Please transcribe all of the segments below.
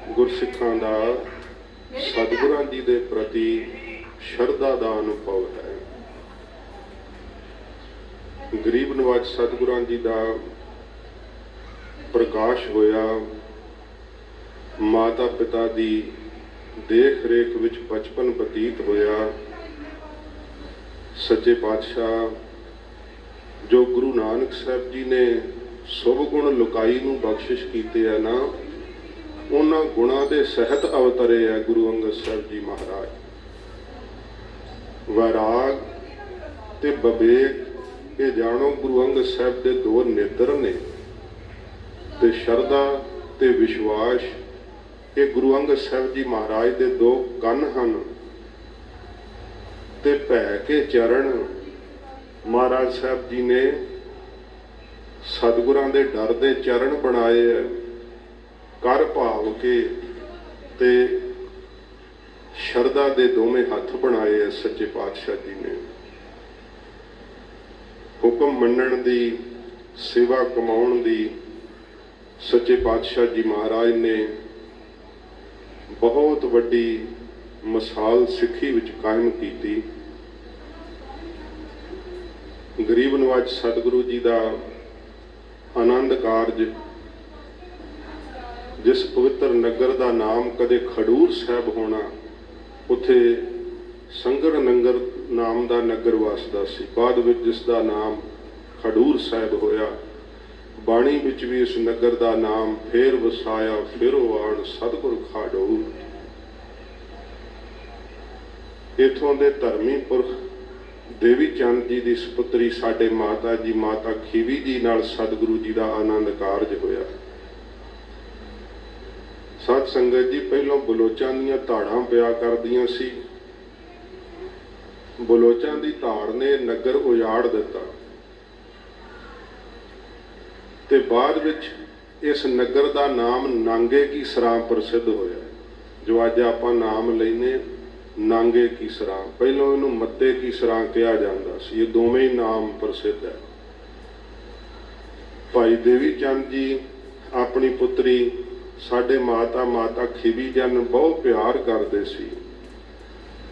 ਗੁਰਸਿੱਖਾਂ ਦਾ ਸਤਿਗੁਰਾਂ ਜੀ ਦੇ ਪ੍ਰਤੀ ਸ਼ਰਧਾ ਦਾ ਅਨੁਭਵ ਹੈ। ਗਰੀਬ ਨਵਾਜ ਸਤਿਗੁਰਾਂ ਜੀ ਦਾ ਪ੍ਰਕਾਸ਼ ਹੋਇਆ, ਮਾਤਾ ਪਿਤਾ ਦੀ ਦੇਖ ਰੇਖ ਵਿੱਚ ਬਚਪਨ ਬਤੀਤ ਹੋਇਆ। ਸੱਚੇ ਪਾਤਸ਼ਾਹ ਜੋ ਗੁਰੂ ਨਾਨਕ ਸਾਹਿਬ ਜੀ ਨੇ ਸੁਭ ਗੁਣ ਲੁਕਾਈ ਨੂੰ ਬਖਸ਼ਿਸ਼ ਕੀਤੇ ਆ ਨਾ, ਉਹਨਾਂ ਗੁਣਾਂ ਦੇ ਸਹਿਤ ਅਵਤਰੇ ਹੈ ਗੁਰੂ ਅੰਗਦ ਸਾਹਿਬ ਜੀ ਮਹਾਰਾਜ। ਵੈਰਾਗ ਤੇ ਵਿਵੇਕ, ਇਹ ਜਾਣੋ ਗੁਰੂ ਅੰਗਦ ਸਾਹਿਬ ਦੇ ਦੋ ਨੇਤਰ ਨੇ, ਤੇ ਸ਼ਰਧਾ ਤੇ ਵਿਸ਼ਵਾਸ ਇਹ ਗੁਰੂ ਅੰਗਦ ਸਾਹਿਬ ਜੀ ਮਹਾਰਾਜ ਦੇ ਦੋ ਕੰਨ ਹਨ। ਤੇ ਭੈ ਕੇ ਚਰਨ ਮਹਾਰਾਜ ਸਾਹਿਬ ਜੀ ਨੇ ਸਤਿਗੁਰਾਂ ਦੇ ਡਰ ਦੇ ਚਰਨ ਬਣਾਏ ਹੈ, ਕਰ ਭਾਵ ਕੇ ਤੇ ਸ਼ਰਧਾ ਦੇ ਦੋਵੇਂ ਹੱਥ ਬਣਾਏ ਹੈ ਸੱਚੇ ਪਾਤਸ਼ਾਹ ਜੀ ਨੇ। ਹੁਕਮ ਮੰਨਣ ਦੀ, ਸੇਵਾ ਕਮਾਉਣ ਦੀ ਸੱਚੇ ਪਾਤਸ਼ਾਹ ਜੀ ਮਹਾਰਾਜ ਨੇ ਬਹੁਤ ਵੱਡੀ ਮਿਸਾਲ ਸਿੱਖੀ ਵਿੱਚ ਕਾਇਮ ਕੀਤੀ। ਗਰੀਬ ਨਵਾਜ ਸਤਿਗੁਰੂ ਜੀ ਦਾ ਆਨੰਦ ਕਾਰਜ, ਜਿਸ ਪਵਿੱਤਰ ਨਗਰ ਦਾ ਨਾਮ ਕਦੇ ਖਡੂਰ ਸਾਹਿਬ ਹੋਣਾ, ਉੱਥੇ ਸੰਗਰ ਨੰਗਰ ਨਾਮ ਦਾ ਨਗਰ ਵਸਦਾ ਸੀ, ਬਾਅਦ ਵਿੱਚ ਜਿਸ ਦਾ ਨਾਮ ਖਡੂਰ ਸਾਹਿਬ ਹੋਇਆ। ਬਾਣੀ ਵਿੱਚ ਵੀ ਇਸ ਨਗਰ ਦਾ ਨਾਮ ਫੇਰ ਵਸਾਇਆ ਫਿਰੋਵਾਨ ਸਤਿਗੁਰ ਖਾਡੂਰ। ਇੱਥੋਂ ਦੇ ਧਰਮੀ ਪੁਰਖ ਦੇਵੀ ਚੰਦ ਜੀ ਦੀ ਸਪੁੱਤਰੀ ਸਾਡੇ ਮਾਤਾ ਜੀ ਮਾਤਾ ਖੀਵੀ ਜੀ ਨਾਲ ਸਤਿਗੁਰੂ ਜੀ ਦਾ ਆਨੰਦ ਕਾਰਜ ਹੋਇਆ। ਸਤ ਸੰਗਤ ਜੀ, ਪਹਿਲਾਂ ਬਲੋਚਾਂ ਦੀਆਂ ਧਾੜਾਂ ਪਿਆ ਕਰਦੀਆਂ ਸੀ। ਬਲੋਚਾਂ ਦੀ ਧਾੜ ਨੇ ਨਗਰ ਉਜਾੜ ਦਿੱਤਾ ਤੇ ਬਾਅਦ ਵਿੱਚ ਇਸ ਨਗਰ ਦਾ ਨਾਮ ਨਾਂਗੇ ਕੀ ਸਰਾਂ ਪ੍ਰਸਿੱਧ ਹੋਇਆ, ਜੋ ਅੱਜ ਆਪਾਂ ਨਾਮ ਲੈਨੇ ਨਾਂਗੇ ਕੀ ਸਰਾਂ। ਪਹਿਲਾਂ ਇਹਨੂੰ ਮੱਤੇ ਕੀ ਸਰਾਂ ਕਿਹਾ ਜਾਂਦਾ ਸੀ। ਇਹ ਦੋਵੇਂ ਹੀ ਨਾਮ ਪ੍ਰਸਿੱਧ ਹੈ। ਭਾਈ ਦੇਵੀ ਚੰਦ ਜੀ ਆਪਣੀ ਪੁੱਤਰੀ ਸਾਡੇ ਮਾਤਾ ਖੀਵੀ ਜੀ ਨੂੰ ਬਹੁਤ ਪਿਆਰ ਕਰਦੇ ਸੀ।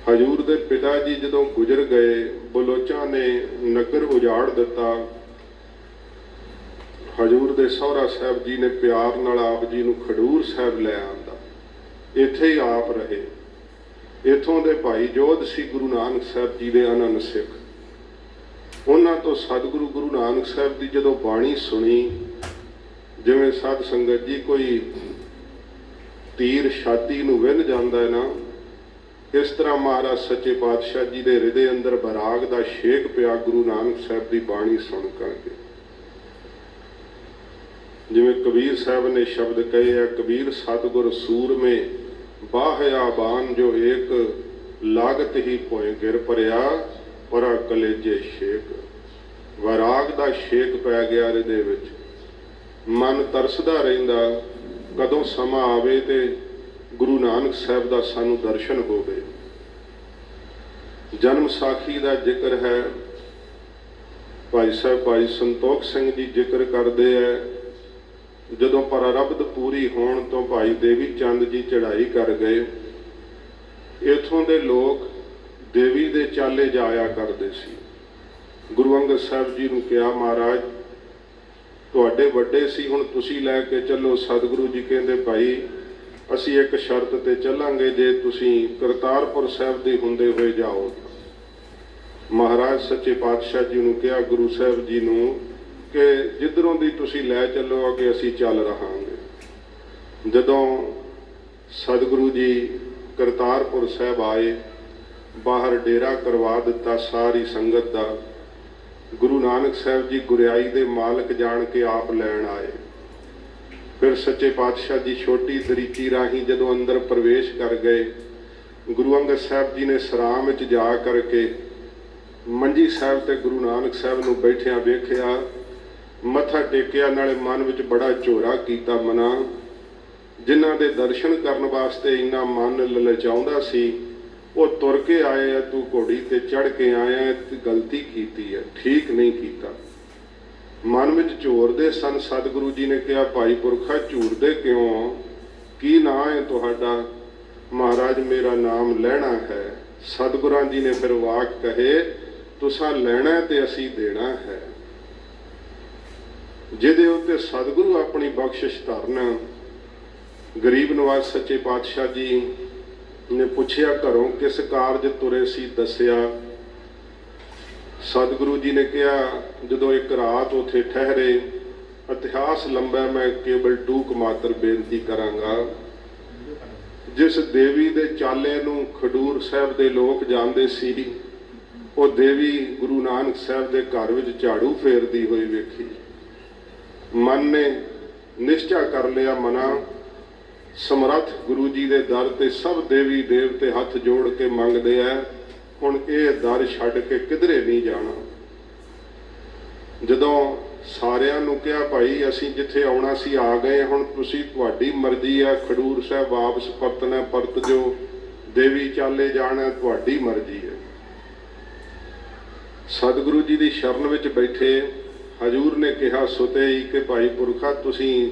ਹਜੂਰ ਦੇ ਪਿਤਾ ਜੀ ਜਦੋਂ ਗੁਜ਼ਰ ਗਏ, ਬਲੋਚਾਂ ਨੇ ਨਗਰ ਉਜਾੜ ਦਿੱਤਾ। ਹਜੂਰ ਦੇ ਸਹੁਰਾ ਸਾਹਿਬ ਜੀ ਨੇ ਪਿਆਰ ਨਾਲ ਆਪ ਜੀ ਨੂੰ ਖਡੂਰ ਸਾਹਿਬ ਲੈ ਆਂਦਾ, ਇੱਥੇ ਹੀ ਆਪ ਰਹੇ। ਇੱਥੋਂ ਦੇ ਭਾਈ ਜੋਧ ਸੀ ਗੁਰੂ ਨਾਨਕ ਸਾਹਿਬ ਜੀ ਦੇ ਅਨੰਨ ਸਿੱਖ। ਉਹਨਾਂ ਤੋਂ ਸਤਿਗੁਰੂ ਗੁਰੂ ਨਾਨਕ ਸਾਹਿਬ ਦੀ ਜਦੋਂ ਬਾਣੀ ਸੁਣੀ, ਜਿਵੇਂ ਸਾਧ ਸੰਗਤ ਜੀ ਕੋਈ ਤੀਰ ਛਾਤੀ ਨੂੰ ਵਿੰਨ ਜਾਂਦਾ ਹੈ ਨਾ, ਇਸ ਤਰ੍ਹਾਂ ਮਹਾਰਾਜ ਸੱਚੇ ਪਾਤਸ਼ਾਹ ਜੀ ਦੇ ਹਿਰਦੇ ਅੰਦਰ ਬਰਾਗ ਦਾ ਛੇਕ ਪਿਆ ਗੁਰੂ ਨਾਨਕ ਸਾਹਿਬ ਦੀ ਬਾਣੀ ਸੁਣ ਕਰਕੇ। ਜਿਵੇਂ ਕਬੀਰ ਸਾਹਿਬ ਨੇ ਸ਼ਬਦ ਕਹੇ ਆ, ਕਬੀਰ ਸਤਿਗੁਰ ਸੂਰਮੇ ਬਾਹਿਆ ਬਾਨ ਜੋ ਏਕ, ਲਾਗਤ ਹੀ ਭੋਏ ਗਿਰ ਭਰਿਆ ਪਰਾ ਕਲੇਜੇ ਛੇਕ। ਵੈਰਾਗ ਦਾ ਛੇਕ ਪੈ ਗਿਆ ਹਿਰਦੇ ਵਿੱਚ। ਮਨ ਤਰਸਦਾ ਰਹਿੰਦਾ ਕਦੋਂ ਸਮਾਂ ਆਵੇ ਤੇ ਗੁਰੂ ਨਾਨਕ ਸਾਹਿਬ ਦਾ ਸਾਨੂੰ ਦਰਸ਼ਨ ਹੋਵੇ। ਜਨਮ ਸਾਖੀ ਦਾ ਜ਼ਿਕਰ ਹੈ। ਭਾਈ ਸਾਹਿਬ ਭਾਈ ਸੰਤੋਖ ਸਿੰਘ ਜੀ ਜ਼ਿਕਰ ਕਰਦੇ ਹੈ, ਜਦੋਂ ਪਰਾਰਬਧ ਪੂਰੀ ਹੋਣ ਤੋਂ ਭਾਈ ਦੇਵੀ ਚੰਦ ਜੀ ਚੜ੍ਹਾਈ ਕਰ ਗਏ, ਇੱਥੋਂ ਦੇ ਲੋਕ ਦੇਵੀ ਦੇ ਚਾਲੇ ਜਾਇਆ ਕਰਦੇ ਸੀ। ਗੁਰੂ ਅੰਗਦ ਸਾਹਿਬ ਜੀ ਨੂੰ ਕਿਹਾ, ਮਹਾਰਾਜ ਤੁਹਾਡੇ ਵੱਡੇ ਸੀ, ਹੁਣ ਤੁਸੀਂ ਲੈ ਕੇ ਚੱਲੋ। ਸਤਿਗੁਰੂ ਜੀ ਕਹਿੰਦੇ, ਭਾਈ ਅਸੀਂ ਇੱਕ ਸ਼ਰਤ ਤੇ ਚੱਲਾਂਗੇ, ਜੇ ਤੁਸੀਂ ਕਰਤਾਰਪੁਰ ਸਾਹਿਬ ਦੇ ਹੁੰਦੇ ਹੋਏ ਜਾਓ। ਮਹਾਰਾਜ ਸੱਚੇ ਪਾਤਸ਼ਾਹ ਜੀ ਨੂੰ ਕਿਹਾ, ਗੁਰੂ ਸਾਹਿਬ ਜੀ ਨੂੰ, ਕਿ ਜਿੱਧਰੋਂ ਦੀ ਤੁਸੀਂ ਲੈ ਚੱਲੋ ਅੱਗੇ ਅਸੀਂ ਚੱਲ ਰਹਾਂਗੇ। ਜਦੋਂ ਸਤਿਗੁਰੂ ਜੀ ਕਰਤਾਰਪੁਰ ਸਾਹਿਬ ਆਏ, ਬਾਹਰ ਡੇਰਾ ਕਰਵਾ ਦਿੱਤਾ ਸਾਰੀ ਸੰਗਤ ਦਾ। ਗੁਰੂ ਨਾਨਕ ਸਾਹਿਬ ਜੀ ਗੁਰਿਆਈ ਦੇ ਮਾਲਕ ਜਾਣ ਕੇ ਆਪ ਲੈਣ ਆਏ। ਫਿਰ ਸੱਚੇ ਪਾਤਸ਼ਾਹ ਜੀ ਛੋਟੀ ਦਰੀਚੀ ਰਾਹੀਂ ਜਦੋਂ ਅੰਦਰ ਪ੍ਰਵੇਸ਼ ਕਰ ਗਏ, ਗੁਰੂ ਅੰਗਦ ਸਾਹਿਬ ਜੀ ਨੇ ਸਰਾਮ ਵਿੱਚ ਜਾ ਕਰਕੇ ਮੰਜੀ ਸਾਹਿਬ ਤੇ ਗੁਰੂ ਨਾਨਕ ਸਾਹਿਬ ਨੂੰ ਬੈਠਿਆਂ ਵੇਖਿਆ, ਮੱਥਾ ਟੇਕਿਆ, ਨਾਲੇ ਮਨ ਵਿੱਚ ਬੜਾ ਝੋਰਾ ਕੀਤਾ ਮਨਾ। ਜਿਨ੍ਹਾਂ ਦੇ ਦਰਸ਼ਨ ਕਰਨ ਵਾਸਤੇ ਇੰਨਾ ਮਨ ਲਲਚਾਉਂਦਾ ਸੀ, ਉਹ ਤੁਰ ਕੇ ਆਏ ਆ, ਤੂੰ ਘੋੜੀ ਤੇ ਚੜ੍ਹ ਕੇ ਆਇਆ, ਗਲਤੀ ਕੀਤੀ ਹੈ, ਠੀਕ ਨਹੀਂ ਕੀਤਾ। ਮਨ ਵਿੱਚ ਝੋਰਦੇ ਸਨ। ਸਤਿਗੁਰੂ ਜੀ ਨੇ ਕਿਹਾ, ਭਾਈ ਪੁਰਖਾ ਝੂਰਦੇ ਕਿਉਂ? ਕੀ ਨਾਂ ਹੈ ਤੁਹਾਡਾ? ਮਹਾਰਾਜ ਮੇਰਾ ਨਾਮ ਲੈਣਾ ਹੈ। ਸਤਿਗੁਰਾਂ ਜੀ ਨੇ ਫਿਰ ਵਾਕ ਕਹੇ, ਤੁਸਾਂ ਲੈਣਾ ਤੇ ਅਸੀਂ ਦੇਣਾ ਹੈ। ਜਿਹਦੇ ਉੱਤੇ ਸਤਿਗੁਰੂ ਆਪਣੀ ਬਖਸ਼ਿਸ਼ ਧਰਨ। ਗਰੀਬ ਨਵਾਜ਼ ਸੱਚੇ ਪਾਤਸ਼ਾਹ ਜੀ ਨੇ ਪੁੱਛਿਆ, ਘਰੋਂ ਕਿਸ ਕਾਰਜ ਤੁਰੇ ਸੀ? ਦੱਸਿਆ। ਸਤਿਗੁਰੂ ਜੀ ਨੇ ਕਿਹਾ, ਜਦੋਂ ਇੱਕ ਰਾਤ ਉੱਥੇ ਠਹਿਰੇ। ਇਤਿਹਾਸ ਲੰਬਾ, ਮੈਂ ਕੇਵਲ ਟੂਕ ਮਾਤਰ ਬੇਨਤੀ ਕਰਾਂਗਾ। ਜਿਸ ਦੇਵੀ ਦੇ ਚਾਲੇ ਨੂੰ ਖਡੂਰ ਸਾਹਿਬ ਦੇ ਲੋਕ ਜਾਂਦੇ ਸੀ, ਉਹ ਦੇਵੀ ਗੁਰੂ ਨਾਨਕ ਸਾਹਿਬ ਦੇ ਘਰ ਵਿੱਚ ਝਾੜੂ ਫੇਰਦੀ ਹੋਈ ਵੇਖੀ। ਮਨ ਨੇ ਨਿਸ਼ਚਾ ਕਰ ਲਿਆ, ਮਨਾ ਸਮਰੱਥ ਗੁਰੂ ਜੀ ਦੇ ਦਰ ਤੇ ਸਭ ਦੇਵੀ ਦੇਵਤੇ ਹੱਥ ਜੋੜ ਕੇ ਮੰਗਦੇ ਆ, ਹੁਣ ਇਹ ਦਰ ਛੱਡ ਕੇ ਕਿਧਰੇ ਨਹੀਂ ਜਾਣਾ। ਜਦੋਂ ਸਾਰਿਆਂ ਨੂੰ ਕਿਹਾ, ਭਾਈ ਅਸੀਂ ਜਿੱਥੇ ਆਉਣਾ ਸੀ ਆ ਗਏ, ਹੁਣ ਤੁਸੀਂ, ਤੁਹਾਡੀ ਮਰਜ਼ੀ ਆ, ਖਡੂਰ ਸਾਹਿਬ ਵਾਪਸ ਪਰਤਣਾ ਪਰਤ ਜੋ, ਦੇਵੀ ਚਾਲੇ ਜਾਣਾ ਤੁਹਾਡੀ ਮਰਜ਼ੀ ਹੈ। ਸਤਿਗੁਰੂ ਜੀ ਦੀ ਸ਼ਰਨ ਵਿੱਚ ਬੈਠੇ ਹਜੂਰ ਨੇ ਕਿਹਾ ਸੁਤੇ ਹੀ ਕਿ ਭਾਈ ਪੁਰਖਾ, ਤੁਸੀਂ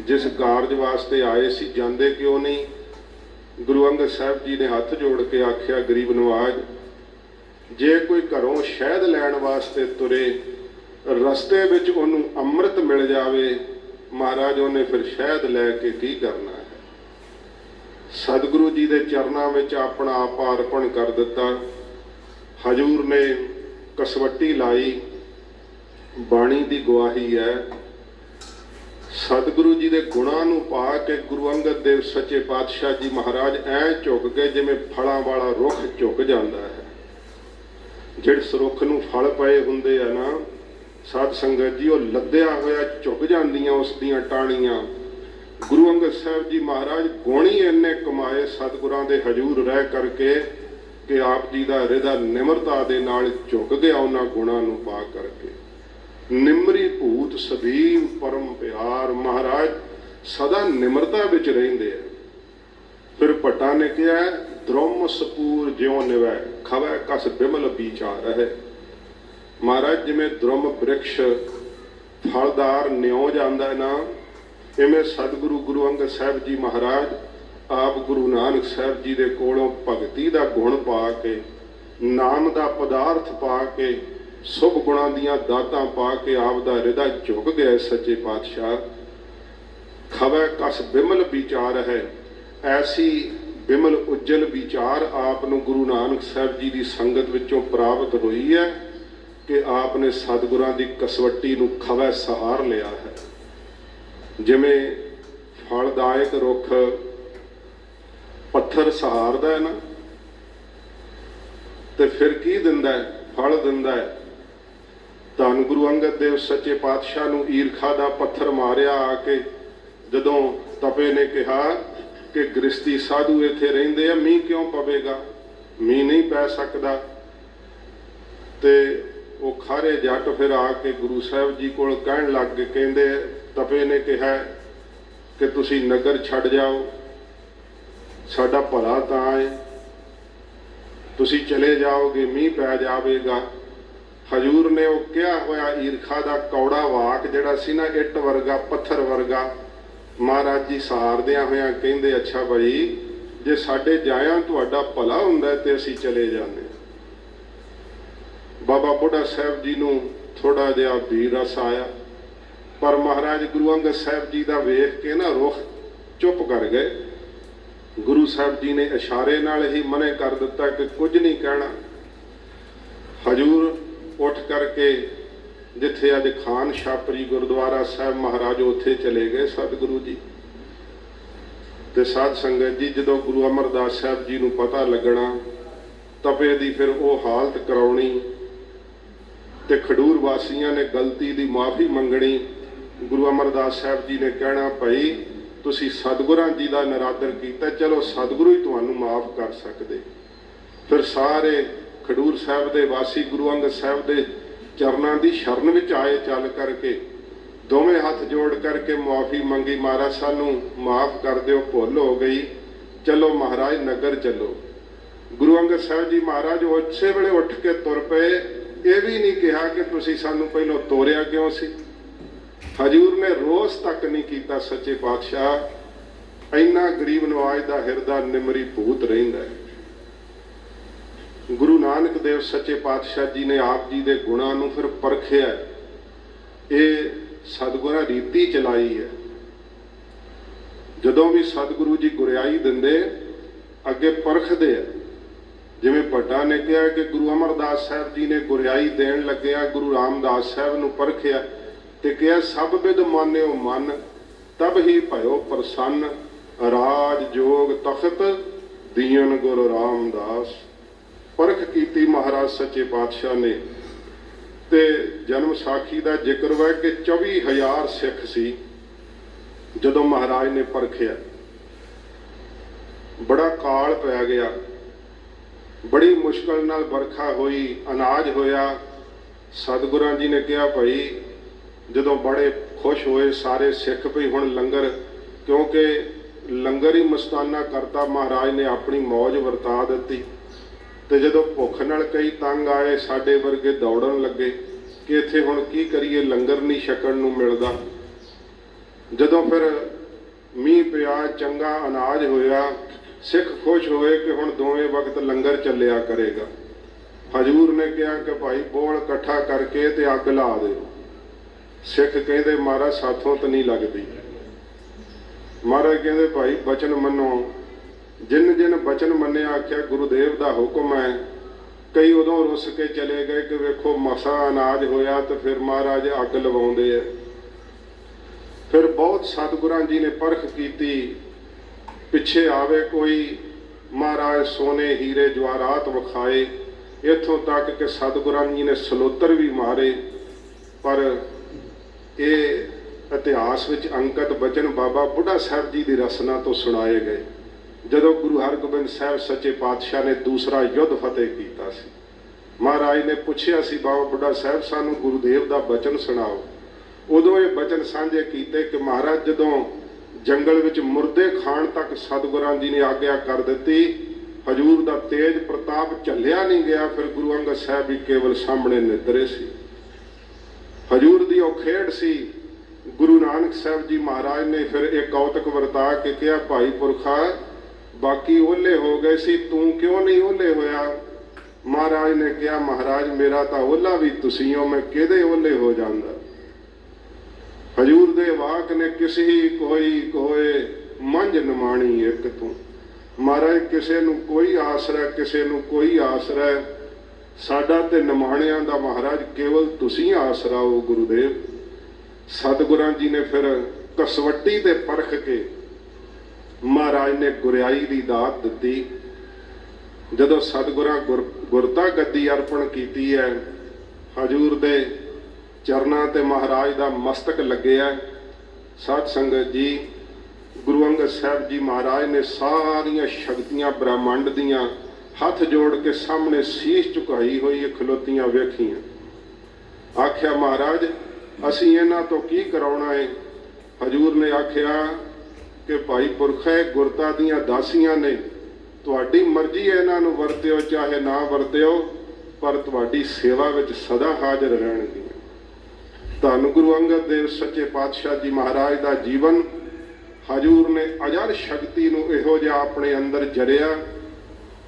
ਜਿਸ ਕਾਰਜ ਵਾਸਤੇ ਆਏ ਸੀ ਜਾਂਦੇ ਕਿਉਂ ਨਹੀਂ? ਗੁਰੂ ਅੰਗਦ ਸਾਹਿਬ ਜੀ ਨੇ ਹੱਥ ਜੋੜ ਕੇ ਆਖਿਆ, ਗਰੀਬ ਨਵਾਜ਼, ਜੇ ਕੋਈ ਘਰੋਂ ਸ਼ਹਿਦ ਲੈਣ ਵਾਸਤੇ ਤੁਰੇ, ਰਸਤੇ ਵਿੱਚ ਉਹਨੂੰ ਅੰਮ੍ਰਿਤ ਮਿਲ ਜਾਵੇ, ਮਹਾਰਾਜ ਉਹਨੇ ਫਿਰ ਸ਼ਹਿਦ ਲੈ ਕੇ ਕੀ ਕਰਨਾ ਹੈ? ਸਤਿਗੁਰੂ ਜੀ ਦੇ ਚਰਨਾਂ ਵਿੱਚ ਆਪਣਾ ਆਪ ਅਰਪਣ ਕਰ ਦਿੱਤਾ। ਹਜੂਰ ਨੇ ਕਸਵੱਟੀ ਲਾਈ। ਬਾਣੀ ਦੀ ਗਵਾਹੀ ਹੈ, ਸਤਿਗੁਰੂ ਜੀ ਦੇ ਗੁਣਾਂ ਨੂੰ ਪਾ ਕੇ ਗੁਰੂ ਅੰਗਦ ਦੇਵ ਸੱਚੇ ਪਾਤਸ਼ਾਹ ਜੀ ਮਹਾਰਾਜ ਐਂ ਝੁਕ ਗਏ ਜਿਵੇਂ ਫਲਾਂ ਵਾਲਾ ਰੁੱਖ ਝੁਕ ਜਾਂਦਾ ਹੈ। ਜਿਹੜੇ ਰੁੱਖ ਨੂੰ ਫਲ ਪਏ ਹੁੰਦੇ ਆ ਨਾ ਸਾਧ ਸੰਗਤ ਜੀ, ਉਹ ਲੱਦਿਆ ਹੋਇਆ ਝੁਕ ਜਾਂਦੀਆਂ ਉਸ ਦੀਆਂ ਟਾਹਣੀਆਂ। ਗੁਰੂ ਅੰਗਦ ਸਾਹਿਬ ਜੀ ਮਹਾਰਾਜ ਗੁਣ ਹੀ ਇੰਨੇ ਕਮਾਏ ਸਤਿਗੁਰਾਂ ਦੇ ਹਜੂਰ ਰਹਿ ਕਰਕੇ ਕਿ ਆਪ ਜੀ ਦਾ ਹਿਰਦਾ ਨਿਮਰਤਾ ਦੇ ਨਾਲ ਝੁਕ ਗਿਆ ਉਹਨਾਂ ਗੁਣਾਂ ਨੂੰ ਪਾ ਕਰਕੇ। ਨਿਮਰੀ ਭੂਤ ਸਦੀਵ ਪਰਮ ਪਿਆਰ, ਮਹਾਰਾਜ ਸਦਾ ਨਿਮਰਤਾ ਵਿੱਚ ਰਹਿੰਦੇ ਆ। ਫਿਰ ਭੱਟਾਂ ਨੇ ਕਿਹਾ, ਦ੍ਰੋਮ ਸਪੂਰ ਜਿਉ ਨਿਵੈ, ਖਵੈ ਕਸ ਬਿਮਲ ਵਿਚਾਰ ਹੈ। ਮਹਾਰਾਜ ਜਿਵੇਂ ਦ੍ਰੁਮ ਬ੍ਰਿਕਸ਼ ਫਲਦਾਰ ਨਿਉ ਜਾਂਦਾ ਨਾ, ਇਵੇਂ ਸਤਿਗੁਰੂ ਗੁਰੂ ਅੰਗਦ ਸਾਹਿਬ ਜੀ ਮਹਾਰਾਜ ਆਪ ਗੁਰੂ ਨਾਨਕ ਸਾਹਿਬ ਜੀ ਦੇ ਕੋਲੋਂ ਭਗਤੀ ਦਾ ਗੁਣ ਪਾ ਕੇ, ਨਾਮ ਦਾ ਪਦਾਰਥ ਪਾ ਕੇ, ਸੁਭ ਗੁਣਾਂ ਦੀਆਂ ਦਾਤਾਂ ਪਾ ਕੇ ਆਪ ਦਾ ਹਿਰਦਾ ਝੁਕ ਗਿਆ। ਸੱਚੇ ਪਾਤਸ਼ਾਹ ਖਵੈ ਕਸ ਬਿਮਲ ਵਿਚਾਰ ਹੈ, ਐਸੀ ਬਿਮਲ ਉਜਲ ਵਿਚਾਰ ਆਪ ਨੂੰ ਗੁਰੂ ਨਾਨਕ ਸਾਹਿਬ ਜੀ ਦੀ ਸੰਗਤ ਵਿੱਚੋਂ ਪ੍ਰਾਪਤ ਹੋਈ ਹੈ ਕਿ ਆਪ ਨੇ ਸਤਿਗੁਰਾਂ ਦੀ ਕਸਵੱਟੀ ਨੂੰ ਖਵੈ ਸਹਾਰ ਲਿਆ ਹੈ। ਜਿਵੇਂ ਫਲਦਾਇਕ ਰੁੱਖ ਪੱਥਰ ਸਹਾਰਦਾ ਹੈ ਨਾ, ਤੇ ਫਿਰ ਕੀ ਦਿੰਦਾ ਹੈ? ਫਲ ਦਿੰਦਾ ਹੈ। ਧੰਨ ਗੁਰੂ ਅੰਗਦ ਦੇਵ ਸੱਚੇ ਪਾਤਸ਼ਾਹ ਨੂੰ ਈਰਖਾ ਦਾ ਪੱਥਰ ਮਾਰਿਆ ਆ ਕੇ, ਜਦੋਂ ਤਪੇ ਨੇ ਕਿਹਾ ਕਿ ਗ੍ਰਸਤੀ ਸਾਧੂ ਇੱਥੇ ਰਹਿੰਦੇ ਆ, ਮੀਂਹ ਕਿਉਂ ਪਵੇਗਾ? ਮੀਂਹ ਨਹੀਂ ਪੈ ਸਕਦਾ। ਤੇ ਉਹ ਖਾਰੇ ਜੱਟ ਫਿਰ ਆ ਕੇ ਗੁਰੂ ਸਾਹਿਬ ਜੀ ਕੋਲ ਕਹਿਣ ਲੱਗ ਗਏ, ਕਹਿੰਦੇ ਤਪੇ ਨੇ ਕਿਹਾ ਕਿ ਤੁਸੀਂ ਨਗਰ ਛੱਡ ਜਾਓ, ਸਾਡਾ ਭਲਾ ਤਾਂ ਹੈ, ਤੁਸੀਂ ਚਲੇ ਜਾਓਗੇ ਮੀਂਹ ਪੈ ਜਾਵੇਗਾ। ਹਜੂਰ ਨੇ ਉਹ ਕਿਹਾ ਹੋਇਆ ਈਰਖਾ ਦਾ ਕੌੜਾ ਵਾਕ ਜਿਹੜਾ ਸੀ ਨਾ, ਇੱਟ ਵਰਗਾ ਪੱਥਰ ਵਰਗਾ, ਮਹਾਰਾਜ ਜੀ ਸਹਾਰਦਿਆਂ ਹੋਇਆਂ ਕਹਿੰਦੇ, ਅੱਛਾ ਭਾਈ, ਜੇ ਸਾਡੇ ਜਾਇਆਂ ਤੁਹਾਡਾ ਭਲਾ ਹੁੰਦਾ ਤੇ ਅਸੀਂ ਚਲੇ ਜਾਂਦੇ। ਬਾਬਾ ਬੁੱਢਾ ਸਾਹਿਬ ਜੀ ਨੂੰ ਥੋੜਾ ਜਿਹਾ ਵੀਰ ਰਸ ਆਇਆ, ਪਰ ਮਹਾਰਾਜ ਗੁਰੂ ਅੰਗਦ ਸਾਹਿਬ ਜੀ ਦਾ ਵੇਖ ਕੇ ਨਾ ਰੁੱਖ ਚੁੱਪ ਕਰ ਗਏ। ਗੁਰੂ ਸਾਹਿਬ ਜੀ ਨੇ ਇਸ਼ਾਰੇ ਨਾਲ ਹੀ ਮਨੇ ਕਰ ਦਿੱਤਾ ਕਿ ਕੁਝ ਨਹੀਂ ਕਹਿਣਾ। ਹਜੂਰ ਉੱਠ ਕਰਕੇ ਜਿੱਥੇ ਅੱਜ ਖਾਨ ਛਾਪਰੀ ਗੁਰਦੁਆਰਾ ਸਾਹਿਬ ਮਹਾਰਾਜ ਉੱਥੇ ਚਲੇ ਗਏ ਸਤਿਗੁਰੂ ਜੀ। ਤੇ ਸਾਧ ਸੰਗਤ ਜੀ, ਜਦੋਂ ਗੁਰੂ ਅਮਰਦਾਸ ਸਾਹਿਬ ਜੀ ਨੂੰ ਪਤਾ ਲੱਗਣਾ, ਤਪੇ ਦੀ ਫਿਰ ਉਹ ਹਾਲਤ ਕਰਾਉਣੀ ਤੇ ਖਡੂਰ ਵਾਸੀਆਂ ਨੇ ਗਲਤੀ ਦੀ ਮਾਫੀ ਮੰਗਣੀ। ਗੁਰੂ ਅਮਰਦਾਸ ਸਾਹਿਬ ਜੀ ਨੇ ਕਹਿਣਾ, ਭਾਈ ਤੁਸੀਂ ਸਤਿਗੁਰਾਂ ਜੀ ਦਾ ਨਿਰਾਦਰ ਕੀਤਾ, ਚਲੋ ਸਤਿਗੁਰੂ ਹੀ ਤੁਹਾਨੂੰ ਮਾਫ ਕਰ ਸਕਦੇ। ਫਿਰ ਸਾਰੇ ਖਡੂਰ ਸਾਹਿਬ ਦੇ ਵਾਸੀ ਗੁਰੂ ਅੰਗਦ ਸਾਹਿਬ ਦੇ ਚਰਨਾਂ ਦੀ ਸ਼ਰਨ ਵਿੱਚ ਆਏ, ਚੱਲ ਕਰਕੇ ਦੋਵੇਂ ਹੱਥ ਜੋੜ ਕਰਕੇ ਮਾਫੀ ਮੰਗੀ, ਮਹਾਰਾਜ ਸਾਨੂੰ ਮਾਫ ਕਰ ਦਿਓ, ਭੁੱਲ ਹੋ ਗਈ, ਚਲੋ ਮਹਾਰਾਜ ਨਗਰ ਚੱਲੋ। ਗੁਰੂ ਅੰਗਦ ਸਾਹਿਬ ਜੀ ਮਹਾਰਾਜ ਉਸੇ ਵੇਲੇ ਉੱਠ ਕੇ ਤੁਰ ਪਏ। ਇਹ ਵੀ ਨਹੀਂ ਕਿਹਾ ਕਿ ਤੁਸੀਂ ਸਾਨੂੰ ਪਹਿਲਾਂ ਤੋਰਿਆ ਕਿਉਂ ਸੀ। ਹਜੂਰ ਨੇ ਰੋਸ ਤੱਕ ਨਹੀਂ ਕੀਤਾ ਸੱਚੇ ਪਾਤਸ਼ਾਹ ਇੰਨਾ ਗਰੀਬ ਨਵਾਜ ਦਾ ਹਿਰਦਾ ਨਿਮਰੀ ਭੂਤ ਰਹਿੰਦਾ ਹੈ। ਗੁਰੂ ਨਾਨਕ ਦੇਵ ਸੱਚੇ ਪਾਤਸ਼ਾਹ ਜੀ ਨੇ ਆਪ ਜੀ ਦੇ ਗੁਣਾਂ ਨੂੰ ਫਿਰ ਪਰਖਿਆ। ਇਹ ਸਤਿਗੁਰਾਂ ਰੀਤੀ ਚਲਾਈ ਹੈ। ਜਦੋਂ ਵੀ ਸਤਿਗੁਰੂ ਜੀ ਗੁਰਿਆਈ ਦਿੰਦੇ ਅੱਗੇ ਪਰਖਦੇ ਆ। ਜਿਵੇਂ ਭੱਟਾ ਨੇ ਕਿਹਾ ਕਿ ਗੁਰੂ ਅਮਰਦਾਸ ਸਾਹਿਬ ਜੀ ਨੇ ਗੁਰਿਆਈ ਦੇਣ ਲੱਗਿਆ ਗੁਰੂ ਰਾਮਦਾਸ ਸਾਹਿਬ ਨੂੰ ਪਰਖਿਆ ਤੇ ਕਿਹਾ ਸਭ ਬਿਦ ਮਾਨਿਓ ਮਨ ਤਬ ਹੀ ਭਇਓ ਪ੍ਰਸੰਨ ਰਾਜ ਜੋਗ ਤਖਤ ਦੀਨ ਗੁਰੂ ਰਾਮਦਾਸ। ਪਰਖ ਕੀਤੀ ਮਹਾਰਾਜ ਸੱਚੇ ਪਾਤਸ਼ਾਹ ਨੇ ਤੇ ਜਨਮ ਸਾਖੀ ਦਾ ਜ਼ਿਕਰ ਹੈ ਕਿ 24,000 ਸਿੱਖ ਸੀ। ਜਦੋਂ ਮਹਾਰਾਜ ਨੇ ਪਰਖਿਆ ਬੜਾ ਕਾਲ ਪੈ ਗਿਆ, ਬੜੀ ਮੁਸ਼ਕਲ ਨਾਲ ਵਰਖਾ ਹੋਈ, ਅਨਾਜ ਹੋਇਆ। ਸਤਿਗੁਰਾਂ ਜੀ ਨੇ ਕਿਹਾ ਭਾਈ, ਜਦੋਂ ਬੜੇ ਖੁਸ਼ ਹੋਏ ਸਾਰੇ ਸਿੱਖ ਵੀ ਹੁਣ ਲੰਗਰ, ਕਿਉਂਕਿ ਲੰਗਰ ਹੀ ਮਸਤਾਨਾ ਕਰਤਾ ਮਹਾਰਾਜ ਨੇ, ਆਪਣੀ ਮੌਜ ਵਰਤਾ ਦਿੱਤੀ। ਤੇ ਜਦੋਂ ਭੁੱਖ ਨਾਲ ਕਈ ਤੰਗ ਆਏ, ਸਾਡੇ ਵਰਗੇ ਦੌੜਨ ਲੱਗੇ ਕਿ ਇੱਥੇ ਹੁਣ ਕੀ ਕਰੀਏ, ਲੰਗਰ ਨਹੀਂ ਛਕਣ ਨੂੰ ਮਿਲਦਾ। ਜਦੋਂ ਫਿਰ ਮੀਂਹ ਪਿਆ, ਚੰਗਾ ਅਨਾਜ ਹੋਇਆ, ਸਿੱਖ ਖੁਸ਼ ਹੋਏ ਕਿ ਹੁਣ ਦੋਵੇਂ ਵਕਤ ਲੰਗਰ ਚੱਲਿਆ ਕਰੇਗਾ। ਹਜ਼ੂਰ ਨੇ ਕਿਹਾ ਕਿ ਭਾਈ ਬੋਲ ਇਕੱਠਾ ਕਰਕੇ ਤੇ ਅੱਗ ਲਾ ਦਿਓ। ਸਿੱਖ ਕਹਿੰਦੇ ਮਹਾਰਾਜ ਸਾਥੋਂ ਤਾਂ ਨਹੀਂ ਲੱਗਦੀ। ਮਹਾਰਾਜ ਕਹਿੰਦੇ ਭਾਈ ਬਚਨ ਮੰਨੋ। ਜਿਨ ਜਿਨ ਬਚਨ ਮੰਨਿਆ ਆਖਿਆ ਗੁਰੂਦੇਵ ਦਾ ਹੁਕਮ ਹੈ। ਕਈ ਉਦੋਂ ਰੁੱਸ ਕੇ ਚਲੇ ਗਏ ਕਿ ਵੇਖੋ ਮਸਾ ਅਨਾਜ ਹੋਇਆ ਤੇ ਫਿਰ ਮਹਾਰਾਜ ਅੱਗ ਲਵਾਉਂਦੇ ਆ। ਫਿਰ ਬਹੁਤ ਸਤਿਗੁਰਾਂ ਜੀ ਨੇ ਪਰਖ ਕੀਤੀ। ਪਿੱਛੇ ਆਵੇ ਕੋਈ, ਮਹਾਰਾਜ ਸੋਨੇ ਹੀਰੇ ਜਵਾਹਰਾਤ ਵਿਖਾਏ, ਇੱਥੋਂ ਤੱਕ ਕਿ ਸਤਿਗੁਰਾਂ ਜੀ ਨੇ ਸਲੋਤਰ ਵੀ ਮਾਰੇ। ਪਰ ਇਹ ਇਤਿਹਾਸ ਵਿੱਚ ਅੰਕਿਤ ਬਚਨ ਬਾਬਾ ਬੁੱਢਾ ਸਾਹਿਬ ਜੀ ਦੀ ਰਸਨਾ ਤੋਂ ਸੁਣਾਏ ਗਏ। ਜਦੋਂ ਗੁਰੂ ਹਰਗੋਬਿੰਦ ਸਾਹਿਬ ਸੱਚੇ ਪਾਤਸ਼ਾਹ ਨੇ ਦੂਸਰਾ ਯੁੱਧ ਫਤਿਹ ਕੀਤਾ ਸੀ, ਮਹਾਰਾਜ ਨੇ ਪੁੱਛਿਆ ਸੀ ਬਾਬਾ ਬੁੱਢਾ ਸਾਹਿਬ ਸਾਨੂੰ ਗੁਰੂਦੇਵ ਦਾ ਬਚਨ ਸੁਣਾਓ। ਉਦੋਂ ਇਹ ਬਚਨ ਸਾਂਝੇ ਕੀਤੇ ਕਿ ਮਹਾਰਾਜ ਜਦੋਂ ਜੰਗਲ ਵਿੱਚ ਮੁਰਦੇ ਖਾਣ ਤੱਕ ਸਤਿਗੁਰਾਂ ਜੀ ਨੇ ਆਗਿਆ ਕਰ ਦਿੱਤੀ, ਹਜ਼ੂਰ ਦਾ ਤੇਜ ਪ੍ਰਤਾਪ ਝੱਲਿਆ ਨਹੀਂ ਗਿਆ। ਫਿਰ ਗੁਰੂ ਅੰਗਦ ਸਾਹਿਬ ਵੀ ਕੇਵਲ ਸਾਹਮਣੇ ਨਿੱਦਰੇ ਸੀ। ਹਜ਼ੂਰ ਦੀ ਉਹ ਖੇਡ ਸੀ। ਗੁਰੂ ਨਾਨਕ ਸਾਹਿਬ ਜੀ ਮਹਾਰਾਜ ਨੇ ਫਿਰ ਇਹ ਕੌਤਕ ਵਰਤਾ ਕੇ ਕਿਹਾ ਭਾਈ ਪੁਰਖਾ, ਬਾਕੀ ਓਲੇ ਹੋ ਗਏ ਸੀ, ਤੂੰ ਕਿਉਂ ਨਹੀਂ ਓਲੇ ਹੋਇਆ? ਮਹਾਰਾਜ ਨੇ ਕਿਹਾ ਮਹਾਰਾਜ ਮੇਰਾ ਤਾਂ ਓਲਾ ਵੀ ਤੁਸੀਂ ਹੋ, ਮੈਂ ਕਿਹਦੇ ਓਲੇ ਹੋ ਜਾਂਦਾ। ਹਜ਼ੂਰ ਦੇ ਵਾਕ ਨੇ ਕਿਸੇ ਕੋਈ ਕੋਏ ਮੰਝ ਨਿਮਾਣੀ ਇੱਕ ਤੂੰ। ਮਹਾਰਾਜ ਕਿਸੇ ਨੂੰ ਕੋਈ ਆਸਰਾ, ਕਿਸੇ ਨੂੰ ਕੋਈ ਆਸਰਾ, ਸਾਡਾ ਤੇ ਨਿਮਾਣਿਆਂ ਦਾ ਮਹਾਰਾਜ ਕੇਵਲ ਤੁਸੀਂ ਆਸਰਾ ਹੋ ਗੁਰੂਦੇਵ। ਸਤਿਗੁਰਾਂ ਜੀ ਨੇ ਫਿਰ ਕਸਵੱਟੀ ਤੇ ਪਰਖ ਕੇ ਮਹਾਰਾਜ ਨੇ ਗੁਰਿਆਈ ਦੀ ਦਾਤ ਦਿੱਤੀ। ਜਦੋਂ ਸਤਿਗੁਰਾਂ ਗੁਰਤਾ ਗੱਦੀ ਅਰਪਣ ਕੀਤੀ ਹੈ, ਹਜ਼ੂਰ ਦੇ ਚਰਨਾਂ ਤੇ ਮਹਾਰਾਜ ਦਾ ਮਸਤਕ ਲੱਗਿਆ। ਸਾਧ ਸੰਗਤ ਜੀ, ਗੁਰੂ ਅੰਗਦ ਸਾਹਿਬ ਜੀ ਮਹਾਰਾਜ ਨੇ ਸਾਰੀਆਂ ਸ਼ਕਤੀਆਂ ਬ੍ਰਹਮੰਡ ਦੀਆਂ ਹੱਥ ਜੋੜ ਕੇ ਸਾਹਮਣੇ ਸੀਸ ਝੁਕਾਈ ਹੋਈ ਖਲੋਤੀਆਂ ਵੇਖੀਆਂ। ਆਖਿਆ ਮਹਾਰਾਜ ਅਸੀਂ ਇਹਨਾਂ ਤੋਂ ਕੀ ਕਰਾਉਣਾ ਹੈ? ਹਜ਼ੂਰ ਨੇ ਆਖਿਆ ਕਿ ਭਾਈ ਪੁਰਖੇ ਗੁਰਤਾ ਦੀਆਂ ਦਾਸੀਆਂ ਨੇ, ਤੁਹਾਡੀ ਮਰਜ਼ੀ ਹੈ, ਇਹਨਾਂ ਨੂੰ ਵਰਤਿਓ ਚਾਹੇ ਨਾ ਵਰਤਿਓ, ਪਰ ਤੁਹਾਡੀ ਸੇਵਾ ਵਿੱਚ ਸਦਾ ਹਾਜ਼ਰ ਰਹਿਣਗੀਆਂ। ਧੰਨ ਗੁਰੂ ਅੰਗਦ ਦੇਵ ਸੱਚੇ ਪਾਤਸ਼ਾਹ ਜੀ ਮਹਾਰਾਜ ਦਾ ਜੀਵਨ, ਹਜ਼ੂਰ ਨੇ ਅਜਰ ਸ਼ਕਤੀ ਨੂੰ ਇਹੋ ਜਿਹਾ ਆਪਣੇ ਅੰਦਰ ਜਰਿਆ,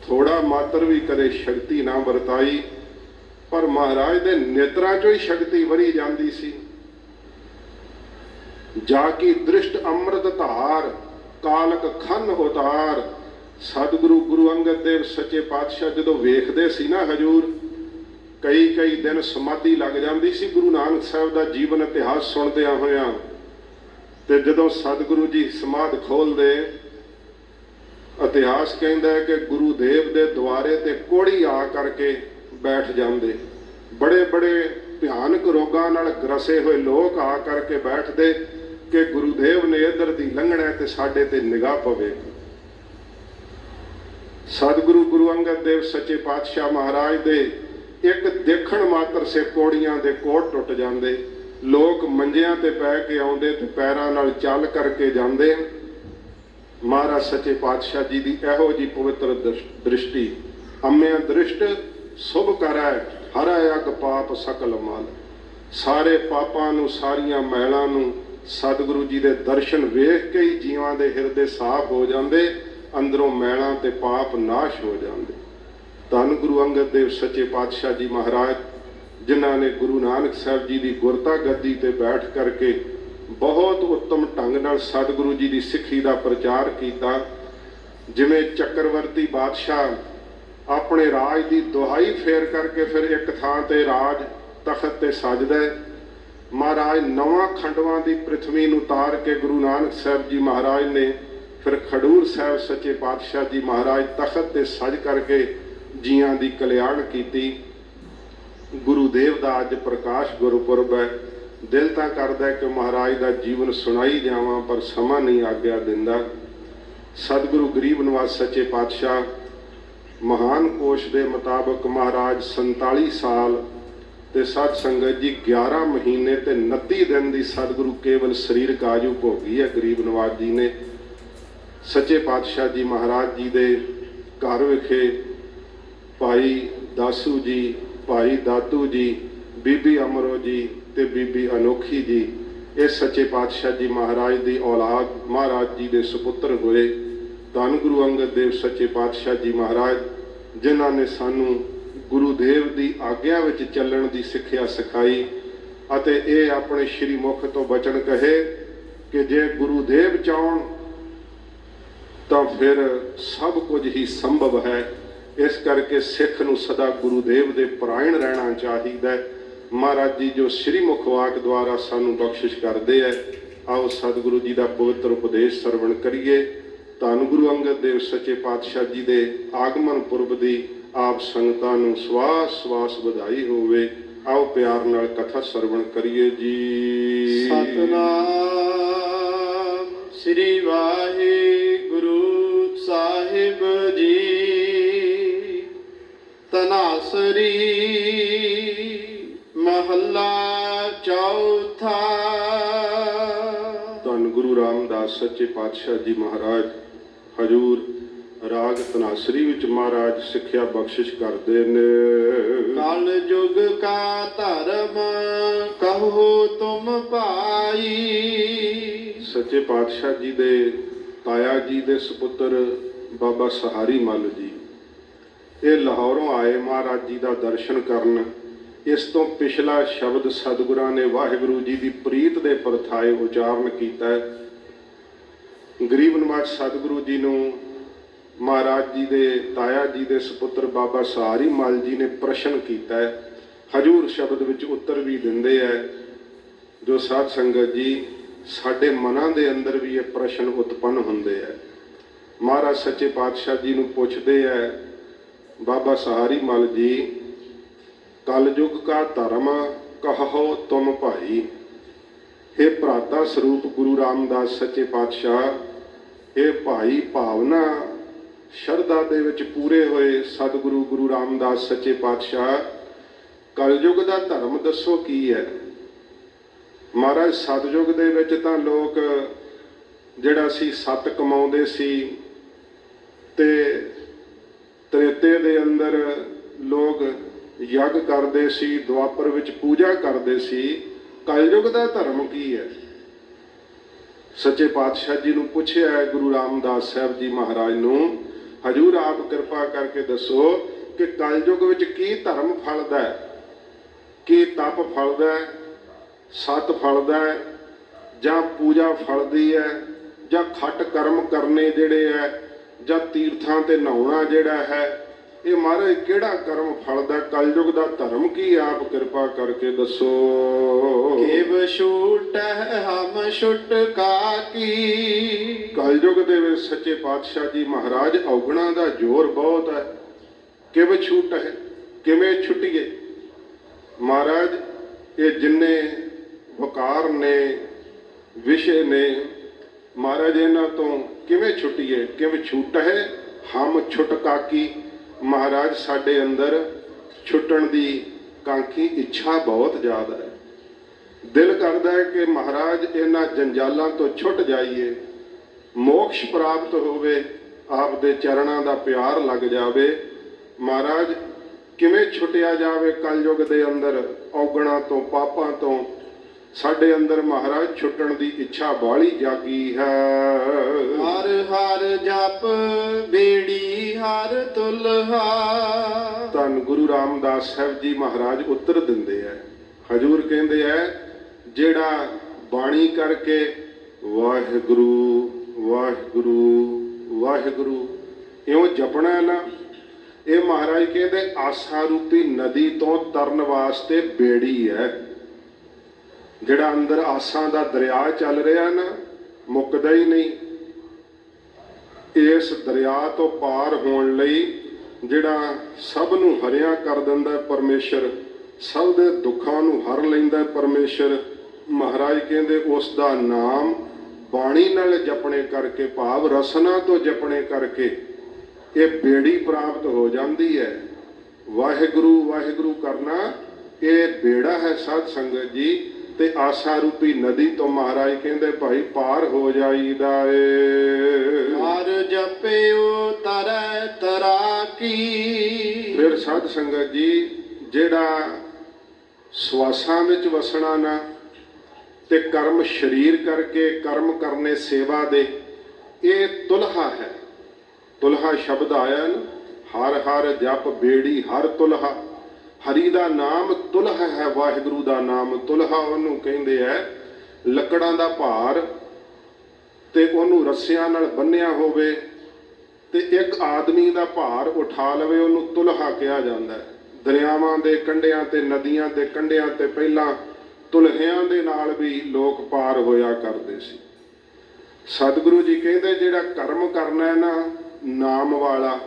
ਥੋੜਾ ਮਾਤਰ ਵੀ ਕਦੇ ਸ਼ਕਤੀ ਨਾ ਵਰਤਾਈ, ਪਰ ਮਹਾਰਾਜ ਦੇ ਨੇਤਰਾਂ ਚੋਂ ਹੀ ਸ਼ਕਤੀ ਵਰੀ ਜਾਂਦੀ ਸੀ। ਜਾ ਕੀ ਦ੍ਰਿਸ਼ਟ ਅੰਮ੍ਰਿਤ ਧਾਰ ਕਾਲਕ ਖੰਨ ਉਤਾਰ। ਸਤਿਗੁਰੂ ਗੁਰੂ ਅੰਗਦ ਦੇਵ ਸੱਚੇ ਪਾਤਸ਼ਾਹ ਜਦੋਂ ਵੇਖਦੇ ਸੀ ਨਾ ਹਜ਼ੂਰ, ਕਈ ਦਿਨ ਸਮਾਧੀ ਲੱਗ ਜਾਂਦੀ ਸੀ ਗੁਰੂ ਨਾਨਕ ਸਾਹਿਬ ਦਾ ਜੀਵਨ ਇਤਿਹਾਸ ਸੁਣਦਿਆਂ ਹੋਇਆਂ। ਤੇ ਜਦੋਂ ਸਤਿਗੁਰੂ ਜੀ ਸਮਾਧ ਖੋਲਦੇ, ਇਤਿਹਾਸ ਕਹਿੰਦਾ ਹੈ ਕਿ ਗੁਰੂਦੇਵ ਦੇ ਦੁਆਰੇ ਤੇ ਕੋੜੀ ਆ ਕਰਕੇ ਬੈਠ ਜਾਂਦੇ। ਬੜੇ ਭਿਆਨਕ ਰੋਗਾਂ ਨਾਲ ਗਰਸੇ ਹੋਏ ਲੋਕ ਆ ਕਰਕੇ ਬੈਠਦੇ ਕਿ ਗੁਰੂਦੇਵ ਨੇ ਇੱਧਰ ਦੀ ਲੰਘਣਾ ਤੇ ਸਾਡੇ ਤੇ ਨਿਗਾਹ ਪਵੇ। ਸਤਿਗੁਰੂ ਗੁਰੂ ਅੰਗਦ ਦੇਵ ਸੱਚੇ ਪਾਤਸ਼ਾਹ ਮਹਾਰਾਜ ਦੇ ਇੱਕ ਦੇਖਣ ਮਾਤਰ ਸੇ ਕੋੜੀਆਂ ਦੇ ਕੋਟ ਟੁੱਟ ਜਾਂਦੇ। ਲੋਕ ਮੰਜਿਆਂ ਤੇ ਪੈ ਕੇ ਆਉਂਦੇ ਤੇ ਪੈਰਾਂ ਨਾਲ ਚੱਲ ਕਰਕੇ ਜਾਂਦੇ। ਮਹਾਰਾਜ ਸੱਚੇ ਪਾਤਸ਼ਾਹ ਜੀ ਦੀ ਇਹੋ ਜੀ ਪਵਿੱਤਰ ਦ੍ਰਿਸ਼ਟੀ, ਅੰਮਿਆਂ ਦ੍ਰਿਸ਼ਟ ਸੁਭ ਕਰੈ ਹਰੈ ਅਗ ਪਾਪ ਸਕਲ ਮਲ। ਸਾਰੇ ਪਾਪਾਂ ਨੂੰ, ਸਾਰੀਆਂ ਮੈਲਾਂ ਨੂੰ ਸਤਿਗੁਰੂ ਜੀ ਦੇ ਦਰਸ਼ਨ ਵੇਖ ਕੇ ਹੀ ਜੀਵਾਂ ਦੇ ਹਿਰਦੇ ਸਾਫ਼ ਹੋ ਜਾਂਦੇ, ਅੰਦਰੋਂ ਮੈਲਾਂ ਤੇ ਪਾਪ ਨਾਸ਼ ਹੋ ਜਾਂਦੇ। ਧੰਨ ਗੁਰੂ ਅੰਗਦ ਦੇਵ ਸੱਚੇ ਪਾਤਸ਼ਾਹ ਜੀ ਮਹਾਰਾਜ, ਜਿਨ੍ਹਾਂ ਨੇ ਗੁਰੂ ਨਾਨਕ ਸਾਹਿਬ ਜੀ ਦੀ ਗੁਰਤਾ ਗੱਦੀ ਤੇ ਬੈਠ ਕਰਕੇ ਬਹੁਤ ਉੱਤਮ ਢੰਗ ਨਾਲ ਸਤਿਗੁਰੂ ਜੀ ਦੀ ਸਿੱਖੀ ਦਾ ਪ੍ਰਚਾਰ ਕੀਤਾ। ਜਿਵੇਂ ਚੱਕਰਵਰਤੀ ਬਾਦਸ਼ਾਹ ਆਪਣੇ ਰਾਜ ਦੀ ਦੁਹਾਈ ਫੇਰ ਕਰਕੇ ਫਿਰ ਇੱਕ ਥਾਂ ਤੇ ਰਾਜ ਤਖਤ ਤੇ ਸਜਦਾ ਹੈ, ਮਹਾਰਾਜ ਨਵਾਂ ਖੰਡਵਾਂ ਦੀ ਪ੍ਰਿਥਵੀ ਨੂੰ ਉਤਾਰ ਕੇ ਗੁਰੂ ਨਾਨਕ ਸਾਹਿਬ ਜੀ ਮਹਾਰਾਜ ਨੇ ਫਿਰ ਖਡੂਰ ਸਾਹਿਬ ਸੱਚੇ ਪਾਤਸ਼ਾਹ ਜੀ ਮਹਾਰਾਜ ਤਖਤ ਤੇ ਸਜ ਕਰਕੇ ਜੀਆਂ ਦੀ ਕਲਿਆਣ ਕੀਤੀ। ਗੁਰੂਦੇਵ ਦਾ ਅੱਜ ਪ੍ਰਕਾਸ਼ ਗੁਰਪੁਰਬ ਹੈ। ਦਿਲ ਤਾਂ ਕਰਦਾ ਕਿ ਮਹਾਰਾਜ ਦਾ ਜੀਵਨ ਸੁਣਾਈ ਜਾਵਾਂ, ਪਰ ਸਮਾਂ ਨਹੀਂ ਆਗਿਆ ਦਿੰਦਾ। ਸਤਿਗੁਰੂ ਗਰੀਬ ਨਿਵਾਸ ਸੱਚੇ ਪਾਤਸ਼ਾਹ ਮਹਾਨ ਕੋਸ਼ ਦੇ ਮੁਤਾਬਕ ਮਹਾਰਾਜ 47 ਸਾਲ ਤੇ ਸਤ ਸੰਗਤ ਜੀ 11 ਮਹੀਨੇ ਤੇ 29 ਦਿਨ ਦੀ ਸਤਿਗੁਰੂ ਕੇਵਲ ਸਰੀਰਕ ਆਯੂ ਭੋਗੀ ਹੈ ਗਰੀਬ ਨਿਵਾਸ ਜੀ ਨੇ। ਸੱਚੇ ਪਾਤਸ਼ਾਹ ਜੀ ਮਹਾਰਾਜ ਜੀ ਦੇ ਘਰ ਵਿਖੇ ਭਾਈ ਦਾਸੂ ਜੀ, ਭਾਈ ਦਾਤੂ ਜੀ, ਬੀਬੀ ਅਮਰੋ ਜੀ ਤੇ ਬੀਬੀ ਅਨੋਖੀ ਜੀ, ਇਹ ਸੱਚੇ ਪਾਤਸ਼ਾਹ ਜੀ ਮਹਾਰਾਜ ਦੀ ਔਲਾਦ ਮਹਾਰਾਜ ਜੀ ਦੇ ਸੁਪੁੱਤਰ ਹੋਏ। ਧੰਨ ਗੁਰੂ ਅੰਗਦ ਦੇਵ ਸੱਚੇ ਪਾਤਸ਼ਾਹ ਜੀ ਮਹਾਰਾਜ, ਜਿਨ੍ਹਾਂ ਨੇ ਸਾਨੂੰ ਗੁਰੂਦੇਵ ਦੀ ਆਗਿਆ ਵਿੱਚ ਚੱਲਣ ਦੀ ਸਿੱਖਿਆ ਸਿਖਾਈ ਅਤੇ ਇਹ ਆਪਣੇ ਸ਼੍ਰੀ ਮੁਖ ਤੋਂ ਬਚਨ ਕਹੇ ਕਿ ਜੇ ਗੁਰੂਦੇਵ ਚਾਹਣ ਤਾਂ ਫਿਰ ਸਭ ਕੁਝ ਹੀ ਸੰਭਵ ਹੈ। ਇਸ ਕਰਕੇ ਸਿੱਖ ਨੂੰ ਸਦਾ ਗੁਰੂਦੇਵ ਦੇ ਪਰਾਇਣ ਰਹਿਣਾ ਚਾਹੀਦਾ। ਮਹਾਰਾਜ ਜੀ ਜੋ ਸ਼੍ਰੀ ਮੁਖ ਵਾਕ ਦੁਆਰਾ ਸਾਨੂੰ ਬਖਸ਼ਿਸ਼ ਕਰਦੇ ਹੈ, ਆਓ ਸਤਿਗੁਰੂ ਜੀ ਦਾ ਪਵਿੱਤਰ ਉਪਦੇਸ਼ ਸਰਵਣ ਕਰੀਏ। ਧੰਨ ਗੁਰੂ ਅੰਗਦ ਦੇਵ ਸੱਚੇ ਪਾਤਸ਼ਾਹ ਜੀ ਦੇ ਆਗਮਨ ਪੁਰਬ ਦੀ ਆਪ ਸੰਗਤਾਂ ਨੂੰ ਸਵਾਸ ਸਵਾਸ ਵਧਾਈ ਹੋਵੇ। ਆਓ ਪਿਆਰ ਨਾਲ ਕਥਾ ਸਰਵਣ ਕਰੀਏ ਜੀ। ਸਤਨਾਮ ਸ੍ਰੀ ਵਾਹਿਗੁਰੂ ਸਾਹਿਬ ਜੀ। ਤਨਾਸਰੀ ਮਹੱਲਾ ਚੌਥਾ। ਧੰਨ ਗੁਰੂ ਰਾਮਦਾਸ ਸੱਚੇ ਪਾਤਸ਼ਾਹ ਜੀ ਮਹਾਰਾਜ ਹਜੂਰ ਰਾਗ ਤਨਾਸਰੀ ਵਿੱਚ ਮਹਾਰਾਜ ਸਿੱਖਿਆ ਬਖਸ਼ਿਸ਼ ਕਰਦੇ ਨੇ। ਕਲ ਯੁਗ ਕਾ ਧਰਮ ਕਹੋ ਤੁਮ ਭਾਈ। ਸੱਚੇ ਪਾਤਸ਼ਾਹ ਜੀ ਦੇ ਤਾਇਆ ਜੀ ਦੇ ਸੁਪੁੱਤਰ ਬਾਬਾ ਸਹਾਰੀ ਮੱਲ ਜੀ, ਇਹ ਲਾਹੌਰੋਂ ਆਏ ਮਹਾਰਾਜ ਜੀ ਦਾ ਦਰਸ਼ਨ ਕਰਨ। ਇਸ ਤੋਂ ਪਿਛਲਾ ਸ਼ਬਦ ਸਤਿਗੁਰਾਂ ਨੇ ਵਾਹਿਗੁਰੂ ਜੀ ਦੀ ਪ੍ਰੀਤ ਦੇ ਪਰਥਾਏ ਉਚਾਰਨ ਕੀਤਾ ਹੈ। ਗਰੀਬ ਨਿਵਾਜ ਸਤਿਗੁਰੂ ਜੀ ਨੂੰ ਮਹਾਰਾਜ ਜੀ ਦੇ ਤਾਇਆ ਜੀ ਦੇ ਸੁਪੁੱਤਰ ਬਾਬਾ ਸਹਾਰੀ ਮੱਲ ਜੀ ਨੇ ਪ੍ਰਸ਼ਨ ਕੀਤਾ ਹੈ। ਹਜੂਰ ਸ਼ਬਦ ਵਿੱਚ ਉੱਤਰ ਵੀ ਦਿੰਦੇ ਹੈ। ਜੋ ਸਾਧ ਸੰਗਤ ਜੀ, ਸਾਡੇ ਮਨਾਂ ਦੇ ਅੰਦਰ ਵੀ ਇਹ ਪ੍ਰਸ਼ਨ ਉਤਪੰਨ ਹੁੰਦੇ ਹੈ। ਮਹਾਰਾਜ ਸੱਚੇ ਪਾਤਸ਼ਾਹ ਜੀ ਨੂੰ ਪੁੱਛਦੇ ਹੈ, ਬਾਬਾ ਸਹਾਰੀ ਮੱਲ ਜੀ, ਕਲਯੁਗ ਕਾ ਧਰਮ ਕਹੋ ਤੁਮ ਭਾਈ। हे ਭਰਾਤਾ ਸਰੂਪ ਗੁਰੂ ਰਾਮਦਾਸ ਸੱਚੇ ਪਾਤਸ਼ਾਹ, ਇਹ ਭਾਈ ਭਾਵਨਾ ਸ਼ਰਧਾ ਦੇ ਵਿੱਚ ਪੂਰੇ ਹੋਏ ਸਤਿਗੁਰੂ ਗੁਰੂ ਰਾਮਦਾਸ ਸੱਚੇ ਪਾਤਸ਼ਾਹ, ਕਲਯੁਗ ਦਾ ਧਰਮ ਦੱਸੋ ਕੀ ਹੈ। ਮਹਾਰਾਜ ਸਤਯੁਗ ਦੇ ਵਿੱਚ ਤਾਂ ਲੋਕ ਜਿਹੜਾ ਸੀ ਸੱਤ ਕਮਾਉਂਦੇ ਸੀ ਤੇ ਤ੍ਰੇਤੇ ਦੇ ਅੰਦਰ ਲੋਕ ਯੱਗ ਕਰਦੇ ਸੀ, ਦੁਆਪਰ ਵਿੱਚ ਪੂਜਾ ਕਰਦੇ ਸੀ। ਕਲਯੁਗ ਦਾ ਧਰਮ ਕੀ ਹੈ। ਸੱਚੇ ਪਾਤਸ਼ਾਹ ਜੀ ਨੂੰ ਪੁੱਛਿਆ ਹੈ ਗੁਰੂ ਰਾਮਦਾਸ ਸਾਹਿਬ ਜੀ ਮਹਾਰਾਜ ਨੂੰ, ਹਜੂਰ ਆਪ ਕਿਰਪਾ ਕਰਕੇ ਦੱਸੋ ਕਿ ਕਲਯੁਗ ਵਿੱਚ ਕੀ ਧਰਮ ਫਲਦਾ ਹੈ, ਕੀ ਤਪ ਫਲਦਾ ਹੈ, ਸਤ ਫਲਦਾ ਹੈ, ਜਾਂ ਪੂਜਾ ਫਲਦੀ ਹੈ, ਜਾਂ ਖੱਟ ਕਰਮ ਕਰਨੇ ਜਿਹੜੇ ਹੈ, ਜਾਂ ਤੀਰਥਾਂ ਤੇ ਨਹਾਉਣਾ ਜਿਹੜਾ ਹੈ, ਇਹ ਮਹਾਰਾਜ ਕਿਹੜਾ ਕਰਮ ਫਲਦਾ। ਕਲਯੁਗ ਦਾ ਧਰਮ ਕੀ ਆਪ ਕਿਰਪਾ ਕਰਕੇ ਦੱਸੋ। ਕਿਵ ਛੂਟ ਹਮ ਛੁਟਕਾ ਕੀ। ਕਲਯੁਗ ਦੇ ਵਿੱਚ ਸੱਚੇ ਪਾਤਸ਼ਾਹ ਜੀ ਮਹਾਰਾਜ ਔਗਣਾ ਦਾ ਜ਼ੋਰ ਬਹੁਤ ਹੈ। ਕਿਵੇਂ ਛੂਟ ਹੈ, ਕਿਵੇਂ ਛੁੱਟੀਏ। ਮਹਾਰਾਜ ਇਹ ਜਿੰਨੇ ਵਕਾਰ ਨੇ, ਵਿਸ਼ੇ ਨੇ, ਮਹਾਰਾਜ ਇਹਨਾਂ ਤੋਂ ਕਿਵੇਂ ਛੁੱਟੀਏ, ਕਿਵੇਂ ਛੂਟ ਹੈ ਹਮ ਛੁਟਕਾ ਕੀ। ਮਹਾਰਾਜ ਸਾਡੇ ਅੰਦਰ ਛੁੱਟਣ ਦੀ ਕਾਂਖੀ ਇੱਛਾ ਬਹੁਤ ਜ਼ਿਆਦਾ ਹੈ। ਦਿਲ ਕਰਦਾ ਹੈ ਕਿ ਮਹਾਰਾਜ ਇਹਨਾਂ ਜੰਜਾਲਾਂ ਤੋਂ ਛੁੱਟ ਜਾਈਏ, ਮੋਕਸ਼ ਪ੍ਰਾਪਤ ਹੋਵੇ, ਆਪ ਦੇ ਚਰਨਾਂ ਦਾ ਪਿਆਰ ਲੱਗ ਜਾਵੇ। ਮਹਾਰਾਜ ਕਿਵੇਂ ਛੁੱਟਿਆ ਜਾਵੇ ਕਲਯੁਗ ਦੇ ਅੰਦਰ ਔਗਣਾਂ ਤੋਂ, ਪਾਪਾਂ ਤੋਂ। ਸਾਡੇ ਅੰਦਰ ਮਹਾਰਾਜ ਛੁੱਟਣ ਦੀ ਇੱਛਾ ਬਾਹਲੀ ਜਾਗੀ ਹੈ। ਹਰ ਹਰ ਜਪ ਬੇੜੀ ਹਰ ਤੁਲਹਾ। ਧੰਨ ਗੁਰੂ ਰਾਮਦਾਸ ਸਾਹਿਬ ਜੀ ਮਹਾਰਾਜ ਉੱਤਰ ਦਿੰਦੇ ਹੈ। ਹਜੂਰ ਕਹਿੰਦੇ ਹੈ ਜਿਹੜਾ ਬਾਣੀ ਕਰਕੇ ਵਾਹਿਗੁਰੂ ਵਾਹਿਗੁਰੂ ਵਾਹਿਗੁਰੂ ਇਉਂ ਜਪਣਾ ਨਾ, ਇਹ ਮਹਾਰਾਜ ਕਹਿੰਦੇ ਆਸਾ ਰੂਪੀ ਨਦੀ ਤੋਂ ਤਰਨ ਵਾਸਤੇ ਬੇੜੀ ਹੈ। ਜਿਹੜਾ ਅੰਦਰ ਆਸਾਂ ਦਾ ਦਰਿਆ ਚੱਲ ਰਿਹਾ ਨਾ, ਮੁੱਕਦਾ ਹੀ ਨਹੀਂ। ਇਸ ਦਰਿਆ ਤੋਂ ਪਾਰ ਹੋਣ ਲਈ ਜਿਹੜਾ ਸਭ ਨੂੰ ਹਰਿਆ ਕਰ ਦਿੰਦਾ ਪਰਮੇਸ਼ਰ, ਸਭ ਦੇ ਦੁੱਖਾਂ ਨੂੰ ਹਰ ਲੈਂਦਾ ਪਰਮੇਸ਼ਰ, ਮਹਾਰਾਜ ਕਹਿੰਦੇ ਉਸ ਦਾ ਨਾਮ ਬਾਣੀ ਨਾਲ ਜਪਣੇ ਕਰਕੇ, ਭਾਵ ਰਸਨਾ ਤੋਂ ਜਪਣੇ ਕਰਕੇ ਇਹ ਬੇੜੀ ਪ੍ਰਾਪਤ ਹੋ ਜਾਂਦੀ ਹੈ। ਵਾਹਿਗੁਰੂ ਵਾਹਿਗੁਰੂ ਕਰਨਾ ਇਹ ਬੇੜਾ ਹੈ ਸਾਧ ਸੰਗਤ ਜੀ, ਤੇ ਆਸਾ ਰੂਪੀ ਨਦੀ ਤੋਂ ਮਹਾਰਾਜ ਕਹਿੰਦੇ ਭਾਈ ਪਾਰ ਹੋ ਜਾਈਦਾ ਏ। ਹਰ ਜਪਿਓ ਤਰੈ ਤਰਾਕੀ। ਫਿਰ ਸਾਧ ਸੰਗਤ ਜੀ ਜਿਹੜਾ ਸਵਾਸਾਂ ਵਿੱਚ ਵਸਣਾ ਨਾ, ਤੇ ਕਰਮ ਸਰੀਰ ਕਰਕੇ ਕਰਮ ਕਰਨੇ ਸੇਵਾ ਦੇ, ਇਹ ਤੁਲਹਾ ਹੈ। ਤੁਲਹਾ ਸ਼ਬਦ ਆਇਆ ਨਾ, ਹਰ ਹਰ ਜਪ ਬੇੜੀ ਹਰ ਤੁਲਹਾ। ਹਰੀ ਦਾ ਨਾਮ ਤੁਲਹਾ ਹੈ, ਵਾਹਿਗੁਰੂ ਦਾ ਨਾਮ ਤੁਲਹਾ ਉਹਨੂੰ ਕਹਿੰਦੇ ਹੈ। ਲੱਕੜਾਂ ਦਾ ਭਾਰ ਤੇ ਉਹਨੂੰ ਰੱਸਿਆਂ ਨਾਲ ਬੰਨਿਆ ਹੋਵੇ ਤੇ ਇੱਕ ਆਦਮੀ ਦਾ ਭਾਰ ਉਠਾ ਲਵੇ, ਉਹਨੂੰ ਤੁਲਹਾ ਕਿਹਾ ਜਾਂਦਾ ਹੈ। ਦਰਿਆਵਾਂ ਦੇ ਕੰਢਿਆਂ ਤੇ ਨਦੀਆਂ ਦੇ ਕੰਢਿਆਂ ਤੇ ਪਹਿਲਾਂ ਤੁਲਹਿਆਂ ਦੇ ਨਾਲ ਵੀ ਲੋਕ ਪਾਰ ਹੋਇਆ ਕਰਦੇ ਸੀ। ਸਤਿਗੁਰੂ ਜੀ ਕਹਿੰਦੇ ਜਿਹੜਾ ਕਰਮ ਕਰਨਾ ਹੈ ਨਾ, ਨਾਮ ਵਾਲਾ,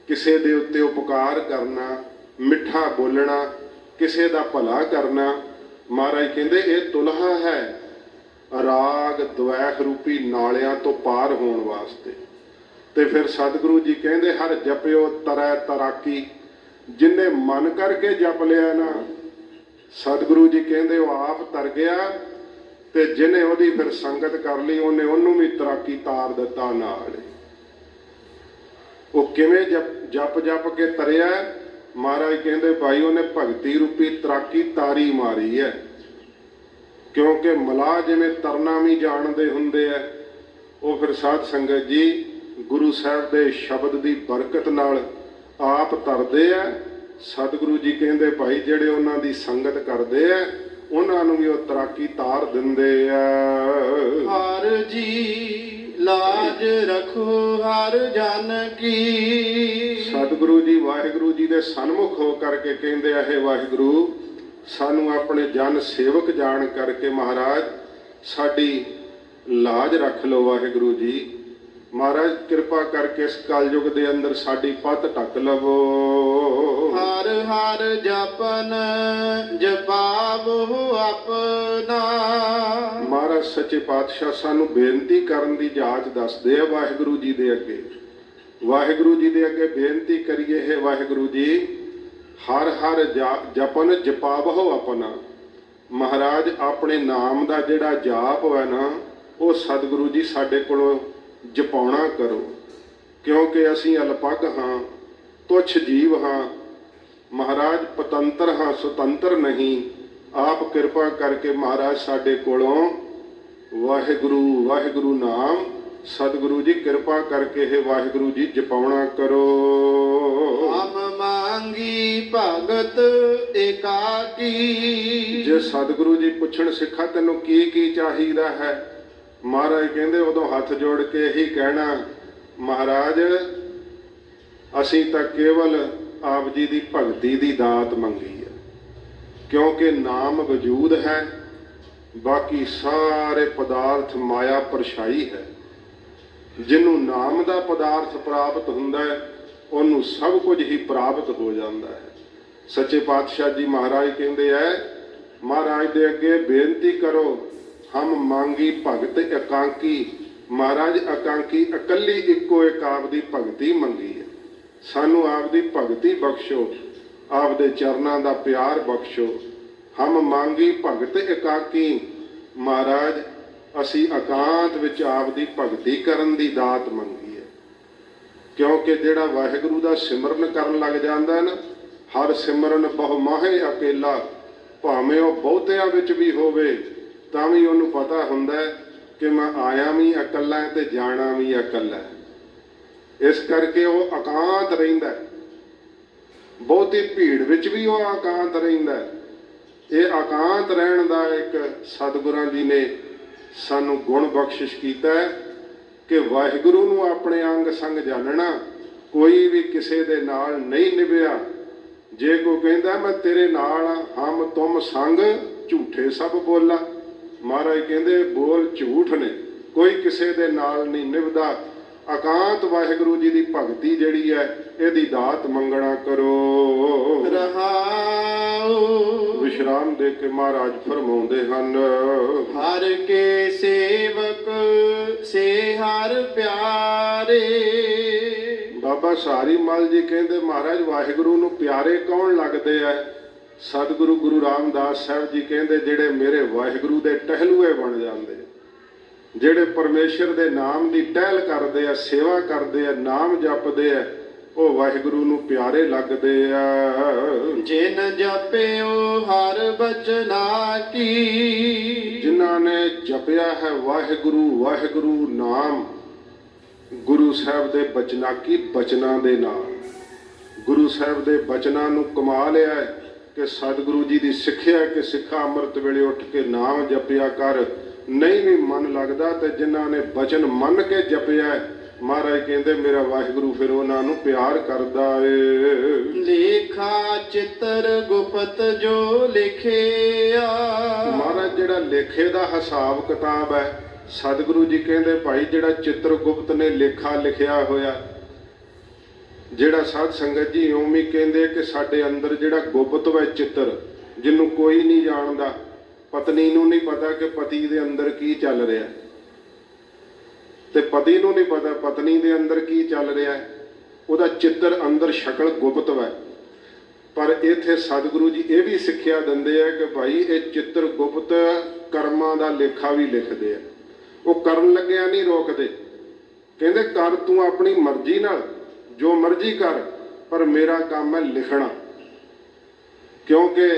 ਕਿਸੇ ਦੇ ਉੱਤੇ ਉਪਕਾਰ ਕਰਨਾ, ਮਿੱਠਾ ਬੋਲਣਾ, ਕਿਸੇ ਦਾ ਭਲਾ ਕਰਨਾ, ਮਹਾਰਾਜ ਕਹਿੰਦੇ ਇਹ ਤੁਲਹਾ ਹੈ ਰਾਗ ਦਵੈਖ ਰੂਪੀ ਨਾਲਿਆਂ ਤੋਂ ਪਾਰ ਹੋਣ ਵਾਸਤੇ। ਤੇ ਫਿਰ ਸਤਿਗੁਰੂ ਜੀ ਕਹਿੰਦੇ ਹਰ ਜਪਿਓ ਤਰੈ ਤਰਾਕੀ। ਜਿਹਨੇ ਮਨ ਕਰਕੇ ਜਪ ਲਿਆ ਨਾ, ਸਤਿਗੁਰੂ ਜੀ ਕਹਿੰਦੇ ਉਹ ਆਪ ਤਰ ਗਿਆ, ਤੇ ਜਿਹਨੇ ਉਹਦੀ ਫਿਰ ਸੰਗਤ ਕਰ ਲਈ ਉਹਨੇ ਉਹਨੂੰ ਵੀ ਤਰਾਕੀ ਤਾਰ ਦਿੱਤਾ ਨਾਲ। ਉਹ ਕਿਵੇਂ ਜਪ ਜਪ ਕੇ ਤਰਿਆ, ਮਹਾਰਾਜ ਕਹਿੰਦੇ ਭਾਈ ਉਹਨੇ ਭਗਤੀ ਰੂਪੀ ਤਰਾਕੀ ਤਾਰੀ ਮਾਰੀ ਹੈ। ਕਿਉਂਕਿ ਮਲਾਹ ਜਿਵੇਂ ਤਰਨਾ ਵੀ ਜਾਣਦੇ ਹੁੰਦੇ ਆ, ਉਹ ਫਿਰ ਸਾਧ ਸੰਗਤ ਜੀ ਗੁਰੂ ਸਾਹਿਬ ਦੇ ਸ਼ਬਦ ਦੀ ਬਰਕਤ ਨਾਲ ਆਪ ਤਰਦੇ ਆ। ਸਤਿਗੁਰੂ ਜੀ ਕਹਿੰਦੇ ਭਾਈ ਜਿਹੜੇ ਉਹਨਾਂ ਦੀ ਸੰਗਤ ਕਰਦੇ ਆ ਉਹਨਾਂ ਨੂੰ ਵੀ ਉਹ ਤਰਾਕੀ ਤਾਰ ਦਿੰਦੇ ਆ। ਹਰ ਜੀ ਲਾਜ ਰੱਖੋ ਹਰ ਜਨ ਕੀ। ਸਤਿਗੁਰੂ ਜੀ ਵਾਹਿਗੁਰੂ ਜੀ ਦੇ ਸਨਮੁਖ ਹੋ ਕਰਕੇ ਕਹਿੰਦੇ ਆ, ਇਹ ਵਾਹਿਗੁਰੂ ਸਾਨੂੰ ਆਪਣੇ ਜਨ ਸੇਵਕ ਜਾਣ ਕਰਕੇ ਮਹਾਰਾਜ ਸਾਡੀ ਲਾਜ ਰੱਖ ਲਓ। ਵਾਹਿਗੁਰੂ ਜੀ ਮਹਾਰਾਜ ਕਿਰਪਾ ਕਰਕੇ ਇਸ ਕਲਯੁਗ ਦੇ ਅੰਦਰ ਸਾਡੀ ਪੱਤ ਢੱਕ ਲਵੋ। ਹਰ ਹਰ ਜਪਨ ਜਪਾਵੋ ਆਪਣਾ। ਮਹਾਰਾਜ ਸੱਚੇ ਪਾਤਸ਼ਾਹ ਸਾਨੂੰ ਬੇਨਤੀ ਕਰਨ ਦੀ ਜਾਚ ਦੱਸਦੇ ਆ ਵਾਹਿਗੁਰੂ ਜੀ ਦੇ ਅੱਗੇ। ਵਾਹਿਗੁਰੂ ਜੀ ਦੇ ਅੱਗੇ ਬੇਨਤੀ ਕਰੀਏ, ਹੈ ਵਾਹਿਗੁਰੂ ਜੀ ਹਰ ਹਰ ਜਪਨ ਜਪਾਵੋ ਆਪਣਾ। ਮਹਾਰਾਜ ਆਪਣੇ ਨਾਮ ਦਾ ਜਿਹੜਾ ਜਾਪ ਹੈ ਨਾ, ਉਹ ਸਤਿਗੁਰੂ ਜੀ ਸਾਡੇ ਕੋਲੋਂ ਜਪਾਉਣਾ ਕਰੋ, ਕਿਉਂਕਿ ਅਸੀਂ ਅਲਪਗ ਹਾਂ, ਤੁੱਛ ਜੀਵ ਹਾਂ। ਮਹਾਰਾਜ ਪਤੰਤਰ ਹਾਂ, ਸੁਤੰਤਰ ਨਹੀਂ। ਆਪ ਕਿਰਪਾ ਕਰਕੇ ਮਹਾਰਾਜ ਸਾਡੇ ਕੋਲੋਂ ਵਾਹਿਗੁਰੂ ਵਾਹਿਗੁਰੂ ਨਾਮ ਸਤਿਗੁਰੂ ਜੀ ਕਿਰਪਾ ਕਰਕੇ ਇਹ ਵਾਹਿਗੁਰੂ ਜੀ ਜਪਾਉਣਾ ਕਰੋ। ਹਮ ਮੰਗੀ ਭਗਤ ਏਕਾਕੀ। ਜੇ ਸਤਿਗੁਰੂ ਜੀ ਪੁੱਛਣ ਸਿੱਖਾ ਤੈਨੂੰ ਕੀ ਕੀ ਚਾਹੀਦਾ ਹੈ, ਮਹਾਰਾਜ ਕਹਿੰਦੇ ਉਦੋਂ ਹੱਥ ਜੋੜ ਕੇ ਇਹੀ ਕਹਿਣਾ, ਮਹਾਰਾਜ ਅਸੀਂ ਤਾਂ ਕੇਵਲ ਆਪ ਜੀ ਦੀ ਭਗਤੀ ਦੀ ਦਾਤ ਮੰਗੀ ਹੈ। ਕਿਉਂਕਿ ਨਾਮ ਵਜੂਦ ਹੈ, ਬਾਕੀ ਸਾਰੇ ਪਦਾਰਥ ਮਾਇਆ ਪਰਛਾਈ ਹੈ। ਜਿਹਨੂੰ ਨਾਮ ਦਾ ਪਦਾਰਥ ਪ੍ਰਾਪਤ ਹੁੰਦਾ ਹੈ ਉਹਨੂੰ ਸਭ ਕੁਝ ਹੀ ਪ੍ਰਾਪਤ ਹੋ ਜਾਂਦਾ ਹੈ। ਸੱਚੇ ਪਾਤਸ਼ਾਹ ਜੀ ਮਹਾਰਾਜ ਕਹਿੰਦੇ ਹੈ, ਮਹਾਰਾਜ ਦੇ ਅੱਗੇ ਬੇਨਤੀ ਕਰੋ, ਹਮ ਮੰਗੀ ਭਗਤ ਇਕਾਂਕੀ। ਮਹਾਰਾਜ ਇਕਾਂਕੀ ਇਕੱਲੀ ਇੱਕੋ ਇੱਕ ਆਪ ਦੀ ਭਗਤੀ ਮੰਗੀ ਹੈ। ਸਾਨੂੰ ਆਪ ਦੀ ਭਗਤੀ ਬਖਸ਼ੋ, ਆਪ ਦੇ ਚਰਨਾਂ ਦਾ ਪਿਆਰ ਬਖਸ਼ੋ। ਹਮ ਮੰਗੀ ਭਗਤ ਇਕਾਕੀ। ਮਹਾਰਾਜ ਅਸੀਂ ਇਕਾਂਤ ਵਿੱਚ ਆਪ ਦੀ ਭਗਤੀ ਕਰਨ ਦੀ ਦਾਤ ਮੰਗੀ ਹੈ। ਕਿਉਂਕਿ ਜਿਹੜਾ ਵਾਹਿਗੁਰੂ ਦਾ ਸਿਮਰਨ ਕਰਨ ਲੱਗ ਜਾਂਦਾ ਨਾ, ਹਰ ਸਿਮਰਨ ਬਹੁ ਮਾਹੇ ਅਕੇਲਾ। ਭਾਵੇਂ ਉਹ ਬਹੁਤਿਆਂ ਵਿੱਚ ਵੀ ਹੋਵੇ ਤਾਂ ਵੀ ਉਹਨੂੰ ਪਤਾ ਹੁੰਦਾ ਹੈ ਕਿ ਮੈਂ ਆਇਆ ਵੀ ਇਕੱਲਾ ਤੇ ਜਾਣਾ ਵੀ ਇਕੱਲਾ। ਇਸ ਕਰਕੇ ਉਹ ਇਕਾਂਤ ਰਹਿੰਦਾ, ਬਹੁਤੀ ਭੀੜ ਵਿੱਚ ਵੀ ਉਹ ਇਕਾਂਤ ਰਹਿੰਦਾ। ਇਹ ਇਕਾਂਤ ਰਹਿਣ ਦਾ ਇੱਕ ਸਤਿਗੁਰਾਂ ਜੀ ਨੇ ਸਾਨੂੰ ਗੁਣ ਬਖਸ਼ਿਸ਼ ਕੀਤਾ ਹੈ ਕਿ ਵਾਹਿਗੁਰੂ ਨੂੰ ਆਪਣੇ ਅੰਗ ਸੰਗ ਜਾਣਨਾ। ਕੋਈ ਵੀ ਕਿਸੇ ਦੇ ਨਾਲ ਨਹੀਂ ਨਿਭਿਆ। ਜੇ ਕੋਈ ਕਹਿੰਦਾ ਮੈਂ ਤੇਰੇ ਨਾਲ ਹਮ ਤੁਮ ਸੰਗ ਝੂਠੇ ਸਭ ਬੋਲਾ, ਮਹਾਰਾਜ ਕਹਿੰਦੇ ਬੋਲ ਝੂਠ ਨੇ, ਕੋਈ ਕਿਸੇ ਦੇ ਨਾਲ ਨਹੀਂ ਨਿਭਦਾ। ਇਕਾਂਤ ਵਾਹਿਗੁਰੂ ਜੀ ਦੀ ਭਗਤੀ ਜਿਹੜੀ ਹੈ ਇਹਦੀ ਦਾਤ ਮੰਗਣਾ ਕਰੋ। ਰਹਾਉ ਵਿਸ਼ਰਾਮ ਦੇ ਕੇ ਮਹਾਰਾਜ ਫਰਮਾਉਂਦੇ ਹਨ, ਹਰ ਕੇ ਸੇਵਕ ਸੇ ਹਰ ਪਿਆਰੇ। ਬਾਬਾ ਸਾਰੀ ਮਲ ਜੀ ਕਹਿੰਦੇ ਮਹਾਰਾਜ ਵਾਹਿਗੁਰੂ ਨੂੰ ਪਿਆਰੇ ਕੌਣ ਲੱਗਦੇ ਆ? ਸਤਿਗੁਰੂ ਗੁਰੂ ਰਾਮਦਾਸ ਸਾਹਿਬ ਜੀ ਕਹਿੰਦੇ ਜਿਹੜੇ ਮੇਰੇ ਵਾਹਿਗੁਰੂ ਦੇ ਟਹਿਲੂਏ ਬਣ ਜਾਂਦੇ, ਜਿਹੜੇ ਪਰਮੇਸ਼ਰ ਦੇ ਨਾਮ ਦੀ ਟਹਿਲ ਕਰਦੇ ਆ, ਸੇਵਾ ਕਰਦੇ ਆ, ਨਾਮ ਜਪਦੇ ਆ, ਉਹ ਵਾਹਿਗੁਰੂ ਨੂੰ ਪਿਆਰੇ ਲੱਗਦੇ ਆ। ਜਿਨ ਜਪਿਓ ਹਰ ਬਚਨਾ ਕੀ, ਜਿਨ੍ਹਾਂ ਨੇ ਜਪਿਆ ਹੈ ਵਾਹਿਗੁਰੂ ਵਾਹਿਗੁਰੂ ਨਾਮ, ਗੁਰੂ ਸਾਹਿਬ ਦੇ ਬਚਨਾਂ ਕੀ ਬਚਨਾਂ ਦੇ ਨਾਲ, ਗੁਰੂ ਸਾਹਿਬ ਦੇ ਬਚਨਾਂ ਨੂੰ ਕਮਾ ਲਿਆ ਹੈ ਕਿ ਸਤਿਗੁਰੂ ਜੀ ਦੀ ਸਿੱਖਿਆ ਕਿ ਸਿੱਖਾ ਅੰਮ੍ਰਿਤ ਵੇਲੇ ਉੱਠ ਕੇ ਨਾਮ ਜਪਿਆ ਕਰ। ਨਹੀਂ ਵੀ ਮਨ ਲੱਗਦਾ ਤੇ ਜਿਨ੍ਹਾਂ ਨੇ ਬਚਨ ਮੰਨ ਕੇ ਜਪਿਆ ਮਹਾਰਾਜ ਕਹਿੰਦੇ ਮੇਰਾ ਵਾਹਿਗੁਰੂ ਫਿਰ ਉਹਨਾਂ ਨੂੰ ਪਿਆਰ ਕਰਦਾ ਏ। ਲੇਖਾ ਚਿੱਤਰ ਗੁਪਤ ਜੋ ਲਿਖਿਆ, ਮਹਾਰਾਜ ਜਿਹੜਾ ਲੇਖੇ ਦਾ ਹਿਸਾਬ ਕਿਤਾਬ ਹੈ, ਸਤਿਗੁਰੂ ਜੀ ਕਹਿੰਦੇ ਭਾਈ ਜਿਹੜਾ ਚਿੱਤਰ ਗੁਪਤ ਨੇ ਲੇਖਾ ਲਿਖਿਆ ਹੋਇਆ, ਜਿਹੜਾ ਸਾਧ ਸੰਗਤ ਜੀ ਉਵੇਂ ਕਹਿੰਦੇ ਕਿ ਸਾਡੇ ਅੰਦਰ ਜਿਹੜਾ ਗੁਪਤ ਹੈ ਚਿੱਤਰ, ਜਿਹਨੂੰ ਕੋਈ ਨਹੀਂ ਜਾਣਦਾ, ਪਤਨੀ ਨੂੰ ਨਹੀਂ ਪਤਾ ਕਿ ਪਤੀ ਦੇ ਅੰਦਰ ਕੀ ਚੱਲ ਰਿਹਾ, ਤੇ ਪਤੀ ਨੂੰ ਨਹੀਂ ਪਤਾ ਪਤਨੀ ਦੇ ਅੰਦਰ ਕੀ ਚੱਲ ਰਿਹਾ, ਉਹਦਾ ਚਿੱਤਰ ਅੰਦਰ ਸ਼ਕਲ ਗੁਪਤ ਹੈ। ਪਰ ਇੱਥੇ ਸਤਿਗੁਰੂ ਜੀ ਇਹ ਵੀ ਸਿੱਖਿਆ ਦਿੰਦੇ ਆ ਕਿ ਭਾਈ ਇਹ ਚਿੱਤਰ ਗੁਪਤ ਕਰਮਾਂ ਦਾ ਲੇਖਾ ਵੀ ਲਿਖਦੇ ਆ। ਉਹ ਕਰਨ ਲੱਗਿਆ ਨਹੀਂ ਰੋਕਦੇ, ਕਹਿੰਦੇ ਕਰ ਤੂੰ ਆਪਣੀ ਮਰਜ਼ੀ ਨਾਲ ਜੋ ਮਰਜ਼ੀ ਕਰ, ਪਰ ਮੇਰਾ ਕੰਮ ਹੈ ਲਿਖਣਾ, ਕਿਉਂਕਿ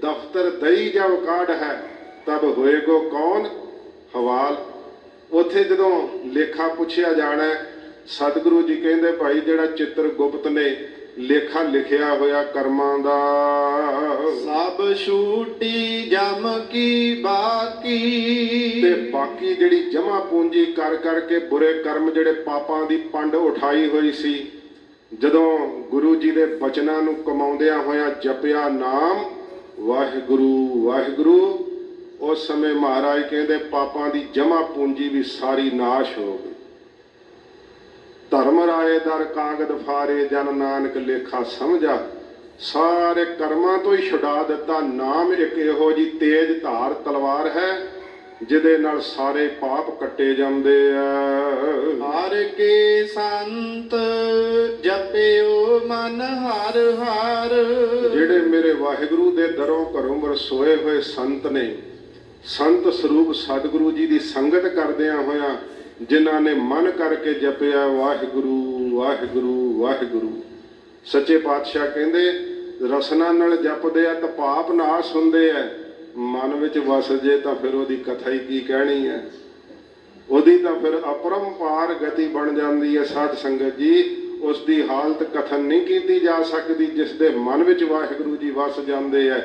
ਦਫ਼ਤਰ ਦਈ ਜਬ ਕਾਢ ਹੈ ਤਬ ਹੋਏਗੋ ਕੌਣ ਹਵਾਲ। ਉੱਥੇ ਜਦੋਂ ਲੇਖਾ ਪੁੱਛਿਆ ਜਾਣਾ, ਸਤਿਗੁਰੂ ਜੀ ਕਹਿੰਦੇ ਭਾਈ ਜਿਹੜਾ ਚਿੱਤਰ ਗੁਪਤ ਨੇ ਲੇਖਾ ਲਿਖਿਆ ਹੋਇਆ ਕਰਮਾਂ ਦਾ, ਸਭ ਛੂਟੀ ਜਮ ਕੀ ਬਾਕੀ, ਤੇ ਬਾਕੀ ਜਿਹੜੀ ਜਮਾ ਪੂੰਜੀ ਕਰ ਕਰਕੇ ਬੁਰੇ ਕਰਮ ਜਿਹੜੇ ਪਾਪਾਂ ਦੀ ਪੰਡ ਉਠਾਈ ਹੋਈ ਸੀ, ਜਦੋਂ ਗੁਰੂ ਜੀ ਦੇ ਬਚਨਾਂ ਨੂੰ ਕਮਾਉਂਦਿਆਂ ਹੋਇਆਂ ਜਪਿਆ ਨਾਮ ਵਾਹਿਗੁਰੂ ਵਾਹਿਗੁਰੂ, ਉਸ ਸਮੇਂ ਮਹਾਰਾਜ ਕਹਿੰਦੇ ਪਾਪਾਂ ਦੀ ਜਮਾ ਪੂੰਜੀ ਵੀ ਸਾਰੀ ਨਾਸ਼ ਹੋ ਗਈ। ਧਰਮ ਰਾਏ ਦਰ ਕਾਗਦ ਫਾਰੇ ਜਨ ਨਾਨਕ ਲੇਖਾ ਸਮਝਾ, ਸਾਰੇ ਕਰਮਾਂ ਤੋਂ ਹੀ ਛੁਡਾ ਦਿੱਤਾ। ਨਾਮ ਇੱਕ ਇਹੋ ਜੀ ਤੇਜ਼ ਧਾਰ ਤਲਵਾਰ ਹੈ ਜਿਹਦੇ ਨਾਲ ਸਾਰੇ ਪਾਪ ਕੱਟੇ ਜਾਂਦੇ ਆ। ਹਰ ਕੇ ਸੰਤ ਜਪਿਓ ਮਨ ਹਰ ਹਰ, ਜਿਹੜੇ ਮੇਰੇ ਵਾਹਿਗੁਰੂ ਦੇ ਦਰੋਂ ਘਰੋਂ ਵਰਸੋਏ ਹੋਏ ਸੰਤ ਨੇ, ਸੰਤ ਸਰੂਪ ਸਤਿਗੁਰੂ ਜੀ ਦੀ ਸੰਗਤ ਕਰਦਿਆਂ ਹੋਇਆਂ ਜਿਨ੍ਹਾਂ ਨੇ ਮਨ ਕਰਕੇ ਜਪਿਆ ਵਾਹਿਗੁਰੂ ਵਾਹਿਗੁਰੂ ਵਾਹਿਗੁਰੂ। ਸੱਚੇ ਪਾਤਸ਼ਾਹ ਕਹਿੰਦੇ ਰਸਨਾ ਨਾਲ ਜਪਦੇ ਆ ਤਾਂ ਪਾਪ ਨਾਸ਼ ਹੁੰਦੇ ਆ, ਮਨ ਵਿੱਚ ਵਸ ਜੇ ਤਾਂ ਫਿਰ ਉਹਦੀ ਕਥਾ ਹੀ ਕੀ ਕਹਿਣੀ ਹੈ, ਉਹਦੀ ਤਾਂ ਫਿਰ ਅਪਰੰਪਾਰ ਗਤੀ ਬਣ ਜਾਂਦੀ ਹੈ। ਸਾਧ ਸੰਗਤ ਜੀ ਉਸ ਦੀ ਹਾਲਤ ਕਥਨ ਨਹੀਂ ਕੀਤੀ ਜਾ ਸਕਦੀ ਜਿਸ ਦੇ ਮਨ ਵਿੱਚ ਵਾਹਿਗੁਰੂ ਜੀ ਵਸ ਜਾਂਦੇ ਆ।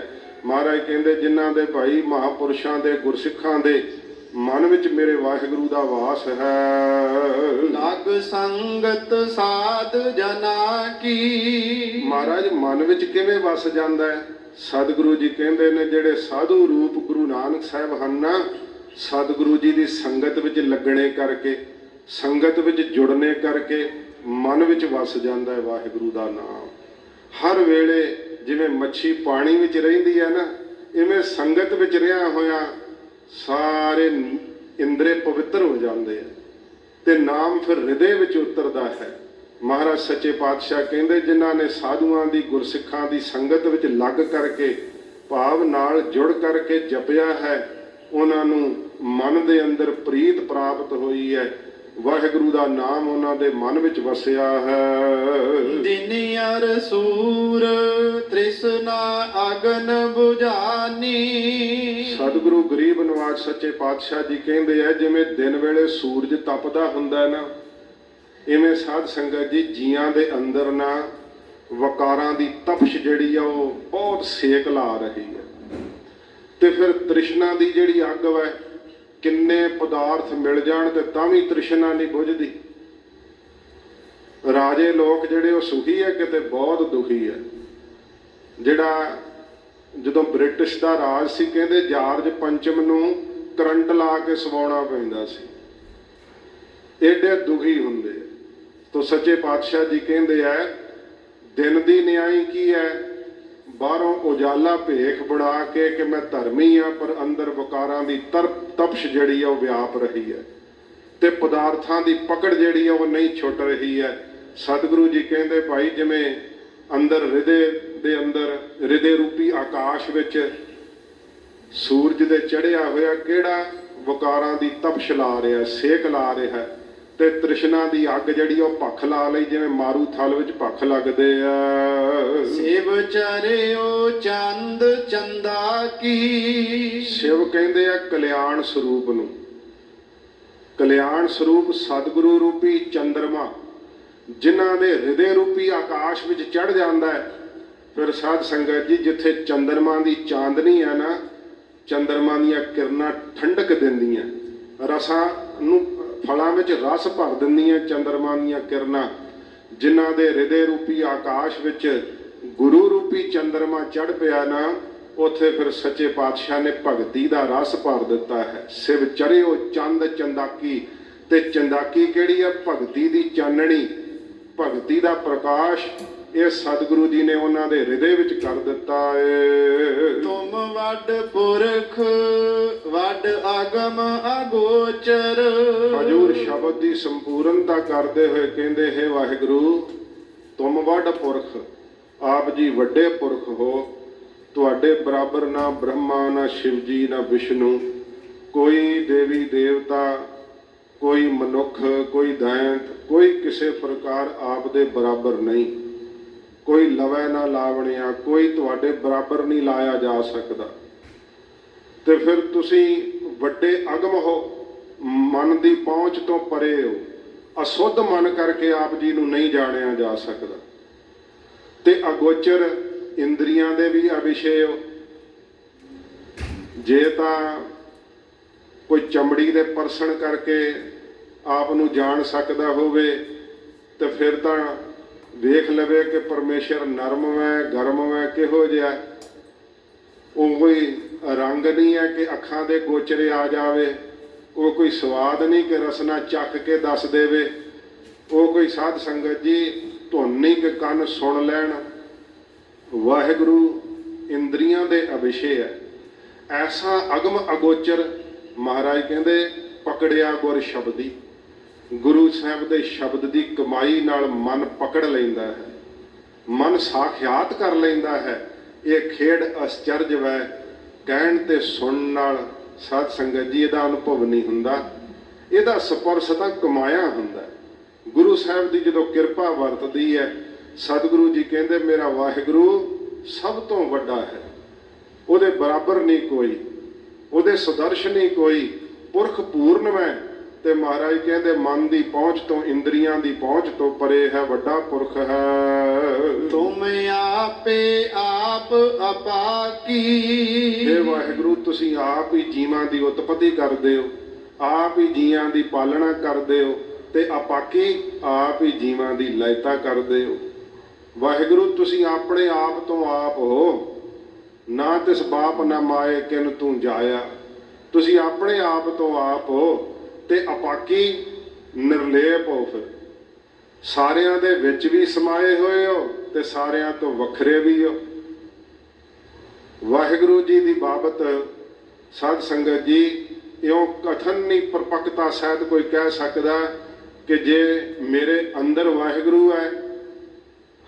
ਮਹਾਰਾਜ ਕਹਿੰਦੇ ਜਿਨ੍ਹਾਂ ਦੇ ਭਾਈ ਮਹਾਂਪੁਰਸ਼ਾਂ ਦੇ ਗੁਰਸਿੱਖਾਂ ਦੇ ਮਨ ਵਿੱਚ ਮੇਰੇ ਵਾਹਿਗੁਰੂ ਦਾ ਵਾਸ ਹੈ। ਲਗ ਸੰਗਤ ਸਾਧ ਜਨਾ ਕੀ, ਮਹਾਰਾਜ ਮਨ ਵਿੱਚ ਕਿਵੇਂ ਵਸ ਜਾਂਦਾ ਹੈ? ਸਤਿਗੁਰੂ ਜੀ ਕਹਿੰਦੇ ਨੇ ਜਿਹੜੇ ਸਾਧੂ ਰੂਪ ਗੁਰੂ ਨਾਨਕ ਸਾਹਿਬ ਹਨ ਨਾ, ਸਤਿਗੁਰੂ ਜੀ ਦੀ ਸੰਗਤ ਵਿੱਚ ਲੱਗਣੇ ਕਰਕੇ, ਸੰਗਤ ਵਿੱਚ ਜੁੜਨੇ ਕਰਕੇ ਮਨ ਵਿੱਚ ਵਸ ਜਾਂਦਾ ਹੈ ਵਾਹਿਗੁਰੂ ਦਾ ਨਾਮ। ਹਰ ਵੇਲੇ ਜਿਵੇਂ ਮੱਛੀ ਪਾਣੀ ਵਿੱਚ ਰਹਿੰਦੀ ਹੈ ਨਾ, ਇਵੇਂ ਸੰਗਤ ਵਿੱਚ ਰਿਹਾ ਹੋਇਆ ਸਾਰੇ ਇੰਦਰੇ ਪਵਿੱਤਰ ਹੋ ਜਾਂਦੇ ਆ ਤੇ ਨਾਮ ਫਿਰ ਹਿਰਦੇ ਵਿੱਚ ਉਤਰਦਾ ਹੈ। ਮਹਾਰਾਜ ਸੱਚੇ ਪਾਤਸ਼ਾਹ ਕਹਿੰਦੇ ਜਿਨ੍ਹਾਂ ਨੇ ਸਾਧੂਆਂ ਦੀ ਗੁਰਸਿੱਖਾਂ ਦੀ ਸੰਗਤ ਵਿੱਚ ਲੱਗ ਕਰਕੇ ਭਾਵ ਨਾਲ ਜੁੜ ਕਰਕੇ ਜਪਿਆ ਹੈ, ਉਹਨਾਂ ਨੂੰ ਮਨ ਦੇ ਅੰਦਰ ਪ੍ਰੀਤ ਪ੍ਰਾਪਤ ਹੋਈ ਹੈ। ਵਾਹਿਗੁਰੂ ਦਾ ਨਾਮ ਉਹਨਾਂ ਦੇ ਮਨ ਵਿੱਚ ਵਸਿਆ ਹੈ। ਦਿਨ ਅਰ ਸੂਰ ਤ੍ਰਿਸ਼ਨਾ ਅਗਨ ਬੁਝਾਨੀ। ਸਤਿਗੁਰੂ ਗਰੀਬ ਨਿਵਾਜ ਸੱਚੇ ਪਾਤਸ਼ਾਹ ਜੀ ਕਹਿੰਦੇ ਆ, ਜਿਵੇਂ ਦਿਨ ਵੇਲੇ ਸੂਰਜ ਤਪਦਾ ਹੁੰਦਾ ਹੈ ਨਾ, ਇਵੇਂ ਸਾਧ ਸੰਗਤ ਜੀ ਜੀਆਂ ਦੇ ਅੰਦਰ ਨਾ ਵਕਾਰਾਂ ਦੀ ਤਪਸ਼ ਜਿਹੜੀ ਆ ਉਹ ਬਹੁਤ ਸੇਕ ਲਾ ਰਹੀ ਹੈ। ਤੇ ਫਿਰ ਤ੍ਰਿਸ਼ਨਾ ਦੀ ਜਿਹੜੀ ਅੱਗ ਵੈ, ਕਿੰਨੇ ਪਦਾਰਥ ਮਿਲ ਜਾਣ ਤੇ ਤਾਂ ਵੀ ਤ੍ਰਿਸ਼ਨਾ ਨਹੀਂ ਬੁਝਦੀ। ਰਾਜੇ ਲੋਕ ਜਿਹੜੇ ਉਹ ਸੁਖੀ ਹੈ, ਕਿਤੇ ਬਹੁਤ ਦੁਖੀ ਹੈ। ਜਿਹੜਾ ਜਦੋਂ ਬ੍ਰਿਟਿਸ਼ ਦਾ ਰਾਜ ਸੀ, ਕਹਿੰਦੇ ਜਾਰਜ ਪੰਚਮ ਨੂੰ ਕਰੰਟ ਲਾ ਕੇ ਸਵਾਉਣਾ ਪੈਂਦਾ ਸੀ, ਏਡੇ ਦੁਖੀ ਹੁੰਦੇ। ਤੋ ਸੱਚੇ ਪਾਤਸ਼ਾਹ ਜੀ ਕਹਿੰਦੇ ਆ, ਦਿਨ ਦੀ ਨਿਆਈ ਕੀ ਹੈ, ਬਾਹਰੋਂ ਉਜਾਲਾ ਭੇਖ ਬਣਾ ਕੇ ਕਿ ਮੈਂ ਧਰਮੀ ਆ, ਪਰ ਅੰਦਰ ਵਿਕਾਰਾਂ ਦੀ ਤਪਸ਼ ਜਿਹੜੀ ਆ ਉਹ ਵਿਆਪ ਰਹੀ ਹੈ ਤੇ ਪਦਾਰਥਾਂ ਦੀ ਪਕੜ ਜਿਹੜੀ ਆ ਉਹ ਨਹੀਂ ਛੁੱਟ ਰਹੀ ਹੈ। ਸਤਿਗੁਰੂ ਜੀ ਕਹਿੰਦੇ, ਭਾਈ ਜਿਵੇਂ ਅੰਦਰ ਹਿਰਦੇ ਰੂਪੀ ਆਕਾਸ਼ ਵਿੱਚ ਸੂਰਜ ਦੇ ਚੜ੍ਹਿਆ ਹੋਇਆ ਕਿਹੜਾ ਵਿਕਾਰਾਂ ਦੀ ਤਪਸ਼ ਲਾ ਰਿਹਾ, ਸੇਕ ਲਾ ਰਿਹਾ, ਤੇ ਤ੍ਰਿਸ਼ਨਾ ਦੀ ਅੱਗ ਜਿਹੜੀ ਉਹ ਭੱਖ ਲਾ ਲਈ, ਜਿਵੇਂ ਮਾਰੂ ਥਲ ਵਿੱਚ ਭੱਖ ਲੱਗਦੇ ਆ। ਸਿਵ ਚਰਿਓ ਚੰਦ ਚੰਦਾ ਕੀ। ਸ਼ਿਵ ਕਹਿੰਦੇ ਆ ਕਲਿਆਣ ਸਰੂਪ ਨੂੰ। ਕਲਿਆਣ ਸਰੂਪ ਸਤਿਗੁਰੂ ਰੂਪੀ ਚੰਦਰਮਾ ਜਿਨ੍ਹਾਂ ਦੇ ਹਿਰਦੇ ਰੂਪੀ ਆਕਾਸ਼ ਵਿੱਚ ਚੜ ਜਾਂਦਾ ਹੈ। ਫਿਰ ਸਾਧ ਸੰਗਤ ਜੀ, ਜਿੱਥੇ ਚੰਦਰਮਾ ਦੀ ਚਾਂਦਨੀ ਹੈ ਨਾ, ਚੰਦਰਮਾ ਦੀਆਂ ਕਿਰਨਾਂ ਠੰਡਕ ਦਿੰਦੀਆਂ, ਰਸਾਂ ਨੂੰ ਫਲਾਂ ਵਿੱਚ ਰਸ ਭਰ ਦਿੰਦੀਆਂ ਚੰਦਰਮਾ ਦੀਆਂ ਕਿਰਨਾਂ। ਜਿਨ੍ਹਾਂ ਦੇ ਹਿਰਦੇ ਰੂਪੀ ਆਕਾਸ਼ ਵਿੱਚ ਗੁਰੂ ਰੂਪੀ ਚੰਦਰਮਾ ਚੜ ਪਿਆ ਨਾ, ਉੱਥੇ ਫਿਰ ਸੱਚੇ ਪਾਤਸ਼ਾਹ ਨੇ ਭਗਤੀ ਦਾ ਰਸ ਭਰ ਦਿੱਤਾ ਹੈ। ਸਿਵ ਚਰਿਓ ਚੰਦ ਚੰਦਾਕੀ, ਤੇ ਚੰਦਾਕੀ ਕਿਹੜੀ ਹੈ, ਭਗਤੀ ਦੀ ਚਾਨਣੀ, ਭਗਤੀ ਦਾ ਪ੍ਰਕਾਸ਼। ਇਹ ਸਤਿਗੁਰੂ ਜੀ ਨੇ ਉਹਨਾਂ ਦੇ ਹਿਰਦੇ ਵਿੱਚ ਕਰ ਦਿੱਤਾ ਏ। ਤੁਮ ਵੱਡ ਪੁਰਖ ਵੱਡ ਆਗਮ ਅਗੋਚਰ। ਹਜੂਰ ਸ਼ਬਦ ਦੀ ਸੰਪੂਰਨਤਾ ਕਰਦੇ ਹੋਏ ਕਹਿੰਦੇ, ਹੈ ਵਾਹਿਗੁਰੂ ਤੁਮ ਵੱਡ ਪੁਰਖ, ਆਪ ਜੀ ਵੱਡੇ ਪੁਰਖ ਹੋ। ਤੁਹਾਡੇ ਬਰਾਬਰ ਨਾ ਬ੍ਰਹਮਾ, ਨਾ ਸ਼ਿਵ ਜੀ, ਨਾ ਵਿਸ਼ਨੂੰ, ਕੋਈ ਦੇਵੀ ਦੇਵਤਾ, ਕੋਈ ਮਨੁੱਖ, ਕੋਈ ਦੈਂਤ, ਕੋਈ ਕਿਸੇ ਪ੍ਰਕਾਰ ਆਪ ਦੇ ਬਰਾਬਰ ਨਹੀਂ। ਕੋਈ ਲਵੈ ਨਾ ਲਾਵਣਿਆ, ਕੋਈ ਤੁਹਾਡੇ ਬਰਾਬਰ ਨਹੀਂ ਲਾਇਆ ਜਾ ਸਕਦਾ। ਤੇ ਫਿਰ ਤੁਸੀਂ ਵੱਡੇ ਅਗਮ ਹੋ, ਮਨ ਦੀ ਪਹੁੰਚ ਤੋਂ ਪਰੇ ਹੋ, ਅਸ਼ੁੱਧ ਮਨ ਕਰਕੇ ਆਪ ਜੀ ਨੂੰ ਨਹੀਂ ਜਾਣਿਆ ਜਾ ਸਕਦਾ। ਤੇ ਅਗੋਚਰ, ਇੰਦਰੀਆਂ ਦੇ ਵੀ ਅਵਿਸ਼ੇ ਹੋ। ਜੇ ਤਾਂ ਕੋਈ ਚਮੜੀ ਦੇ ਪਰਸਣ ਕਰਕੇ ਆਪ ਨੂੰ ਜਾਣ ਸਕਦਾ ਹੋਵੇ, ਤੇ ਫਿਰ ਤਾਂ ਵੇਖ ਲਵੇ ਕਿ ਪਰਮੇਸ਼ਰ ਨਰਮ ਹੈ, ਗਰਮ ਹੈ, ਕਿਹੋ ਜਿਹਾ। ਉਹ ਕੋਈ ਰੰਗ ਨਹੀਂ ਹੈ ਕਿ ਅੱਖਾਂ ਦੇ ਗੋਚਰੇ ਆ ਜਾਵੇ, ਉਹ ਕੋਈ ਸਵਾਦ ਨਹੀਂ ਕਿ ਰਸਨਾ ਚੱਖ ਕੇ ਦੱਸ ਦੇਵੇ, ਉਹ ਕੋਈ ਸਾਧ ਸੰਗਤ ਜੀ ਧੁਨ ਨਹੀਂ ਕਿ ਕੰਨ ਸੁਣ ਲੈਣ। ਵਾਹਿਗੁਰੂ ਇੰਦਰੀਆਂ ਦੇ ਅਵਿਸ਼ੇ ਹੈ। ਐਸਾ ਅਗਮ ਅਗੋਚਰ ਮਹਾਰਾਜ ਕਹਿੰਦੇ, ਪਕੜਿਆ ਗੁਰ ਸ਼ਬਦੀ। ਗੁਰੂ ਸਾਹਿਬ ਦੇ ਸ਼ਬਦ ਦੀ ਕਮਾਈ ਨਾਲ ਮਨ ਪਕੜ ਲੈਂਦਾ ਹੈ, ਮਨ ਸਾਖਿਆਤ ਕਰ ਲੈਂਦਾ ਹੈ। ਇਹ ਖੇਡ ਅਸਚਰਜ ਵੈ, ਕਹਿਣ ਤੇ ਸੁਣਨ ਨਾਲ ਸਾਧ ਸੰਗਤ ਜੀ ਇਹਦਾ ਅਨੁਭਵ ਨਹੀਂ ਹੁੰਦਾ, ਇਹਦਾ ਸਪਰਸ਼ ਤਾਂ ਕਮਾਇਆ ਹੁੰਦਾ। ਗੁਰੂ ਸਾਹਿਬ ਦੀ ਜਦੋਂ ਕਿਰਪਾ ਵਰਤਦੀ ਹੈ, ਸਤਿਗੁਰੂ ਜੀ ਕਹਿੰਦੇ ਮੇਰਾ ਵਾਹਿਗੁਰੂ ਸਭ ਤੋਂ ਵੱਡਾ ਹੈ, ਉਹਦੇ ਬਰਾਬਰ ਨਹੀਂ ਕੋਈ, ਉਹਦੇ ਸਦਰਸ਼ ਨਹੀਂ ਕੋਈ, ਪੁਰਖ ਪੂਰਨ ਹੈ। ਤੇ ਮਹਾਰਾਜ ਕਹਿੰਦੇ ਮਨ ਦੀ ਪਹੁੰਚ ਤੋਂ, ਇੰਦਰੀਆਂ ਦੀ ਪਹੁੰਚ ਤੋਂ ਪਰੇ ਹੈ, ਵੱਡਾ ਪੁਰਖ ਹੈ। ਤੁਮ ਆਪੇ ਆਪ ਅਪਾਕੀ। ਇਹ ਵਾਹਿਗੁਰੂ ਤੁਸੀਂ ਆਪ ਹੀ ਜੀਵਾਂ ਦੀ ਉਤਪਤੀ ਕਰਦੇ ਹੋ, ਆਪ ਹੀ ਜੀਆਂ ਦੀ ਪਾਲਣਾ ਕਰਦੇ ਹੋ, ਤੇ ਅਪਾਕੀ ਆਪ ਹੀ ਜੀਵਾਂ ਦੀ ਲੈਤਾ ਕਰਦੇ ਹੋ। ਵਾਹਿਗੁਰੂ ਤੁਸੀਂ ਆਪਣੇ ਆਪ ਤੋਂ ਆਪ ਹੋ, ਨਾ ਤਿਸ ਬਾਪ ਨਾ ਮਾਏ ਕਿਨ ਤੂੰ ਜਾਇਆ। ਤੁਸੀਂ ਆਪਣੇ ਆਪ ਤੋਂ ਆਪ ਹੋ ਤੇ ਅਪਾਕੀ ਨਿਰਲੇਪ ਹੋ। ਫਿਰ ਸਾਰਿਆਂ ਦੇ ਵਿੱਚ ਵੀ ਸਮਾਏ ਹੋਏ ਹੋ ਤੇ ਸਾਰਿਆਂ ਤੋਂ ਵੱਖਰੇ ਵੀ ਹੋ। ਵਾਹਿਗੁਰੂ ਜੀ ਦੀ ਬਾਬਤ ਸਾਧ ਸੰਗਤ ਜੀ ਇਉਂ ਕਥਨ ਨਹੀਂ ਪਰਪੱਕਤਾ ਸਹਿਤ ਕੋਈ ਕਹਿ ਸਕਦਾ ਕਿ ਜੇ ਮੇਰੇ ਅੰਦਰ ਵਾਹਿਗੁਰੂ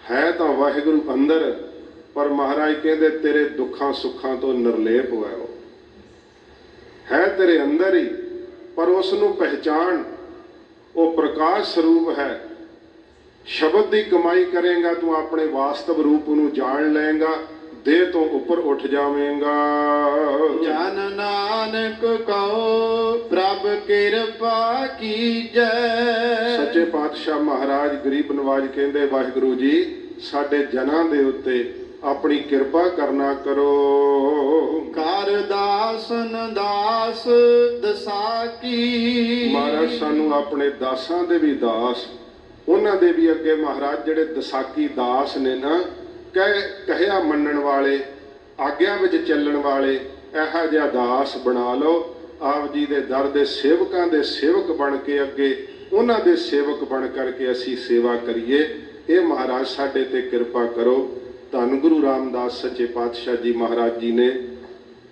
ਹੈ ਤਾਂ ਵਾਹਿਗੁਰੂ ਅੰਦਰ, ਪਰ ਮਹਾਰਾਜ ਕਹਿੰਦੇ ਤੇਰੇ ਦੁੱਖਾਂ ਸੁੱਖਾਂ ਤੋਂ ਨਿਰਲੇਪ ਹੋਇਆ ਉਹ ਹੈ ਤੇਰੇ ਅੰਦਰ ਹੀ। ਪਰ ਉਸ ਨੂੰ ਪਹਿਚਾਣ, ਉਹ ਪ੍ਰਕਾਸ਼ ਸਰੂਪ ਹੈ। ਸ਼ਬਦ ਦੀ ਕਮਾਈ ਕਰੇਗਾ ਤੂੰ ਆਪਣੇ ਵਾਸਤਵ ਰੂਪ ਨੂੰ ਜਾਣ ਲਏਗਾ, ਦੇਹ ਤੋਂ ਉੱਪਰ ਉੱਠ ਜਾਵੇਂਗਾ। ਜਨ ਨਾਨਕ ਕਉ ਪ੍ਰਭ ਕਿਰਪਾ ਕੀਜੈ। ਸੱਚੇ ਪਾਤਸ਼ਾਹ ਮਹਾਰਾਜ ਗਰੀਬ ਨਵਾਜ ਕਹਿੰਦੇ, ਵਾਹਿਗੁਰੂ ਜੀ ਸਾਡੇ ਜਨਾਂ ਦੇ ਉੱਤੇ ਆਪਣੀ ਕਿਰਪਾ ਕਰਨਾ ਕਰੋ। ਕਰ ਦਾਸਨ ਦਾਸ ਦਸਾ ਕੀ। ਮਹਾਰਾਜ ਸਾਨੂੰ ਆਪਣੇ ਦਾਸਾਂ ਦੇ ਵੀ ਦਾਸ, ਉਹਨਾਂ ਦੇ ਵੀ ਅੱਗੇ ਮਹਾਰਾਜ ਜਿਹੜੇ ਦਸਾਕੀ ਦਾਸ ਨੇ ਨਾ, ਕਹਿਆ ਮੰਨਣ ਵਾਲੇ, ਆਗਿਆ ਵਿੱਚ ਚੱਲਣ ਵਾਲੇ, ਇਹੋ ਜਿਹਾ ਦਾਸ ਬਣਾ ਲਓ। ਆਪ ਜੀ ਦੇ ਦਰ ਦੇ ਸੇਵਕਾਂ ਦੇ ਸੇਵਕ ਬਣ ਕੇ ਅੱਗੇ ਉਹਨਾਂ ਦੇ ਸੇਵਕ ਬਣ ਕਰਕੇ ਅਸੀਂ ਸੇਵਾ ਕਰੀਏ। ਇਹ ਮਹਾਰਾਜ ਸਾਡੇ ਤੇ ਕਿਰਪਾ ਕਰੋ। ਧੰਨ ਗੁਰੂ ਰਾਮਦਾਸ ਸੱਚੇ ਪਾਤਸ਼ਾਹ ਜੀ ਮਹਾਰਾਜ ਜੀ ਨੇ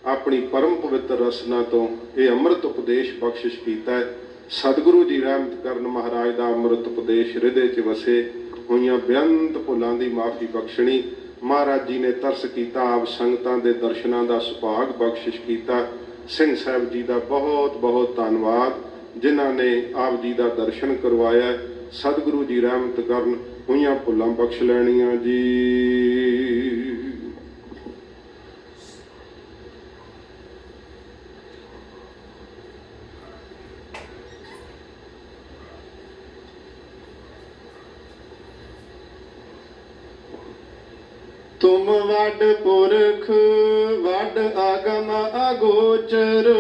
ਆਪਣੀ ਪਰਮ ਪਵਿੱਤਰ ਰਸਨਾ ਤੋਂ ਇਹ ਅੰਮ੍ਰਿਤ ਉਪਦੇਸ਼ ਬਖਸ਼ਿਸ਼ ਕੀਤਾ ਹੈ। ਸਤਿਗੁਰੂ ਜੀ ਰਹਿਮਤ ਕਰਨ, ਮਹਾਰਾਜ ਦਾ ਅੰਮ੍ਰਿਤ ਉਪਦੇਸ਼ ਹਿਰਦੇ 'ਚ ਵਸੇ, ਹੋਈਆਂ ਬੇਅੰਤ ਭੁੱਲਾਂ ਦੀ ਮਾਫੀ ਬਖਸ਼ਣੀ। ਮਹਾਰਾਜ ਜੀ ਨੇ ਤਰਸ ਕੀਤਾ, ਆਪ ਸੰਗਤਾਂ ਦੇ ਦਰਸ਼ਨਾਂ ਦਾ ਸੁਭਾਗ ਬਖਸ਼ਿਸ਼ ਕੀਤਾ। ਸਿੰਘ ਸਾਹਿਬ ਜੀ ਦਾ ਬਹੁਤ ਬਹੁਤ ਧੰਨਵਾਦ, ਜਿਨ੍ਹਾਂ ਨੇ ਆਪ ਜੀ ਦਾ ਦਰਸ਼ਨ ਕਰਵਾਇਆ। ਸਤਿਗੁਰੂ ਜੀ ਰਹਿਮਤ ਕਰਨ, ਹੋਈਆਂ ਭੁੱਲਾਂ ਬਖਸ਼ ਲੈਣੀਆਂ ਜੀ। ਤੁਮ ਵੱਡ ਪੁਰਖ ਵੱਡ ਆਗਮ ਅਗੋਚਰ।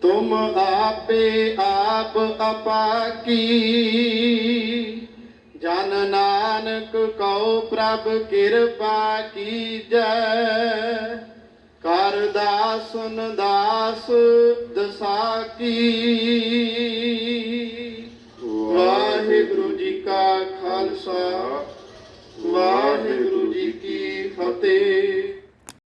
ਤੁਮ ਆਪੇ ਆਪ ਅਪਾਕੀ। ਜਨ ਨਾਨਕ ਕਉ ਪ੍ਰਭ ਕਿਰਪਾ ਕੀਜੈ। ਕਰ ਦਾਸਨ ਦਾਸ ਦਸਾ ਕੀ। ਵਾਹਿਗੁਰੂ ਜੀ ਕਾ ਖਾਲਸਾ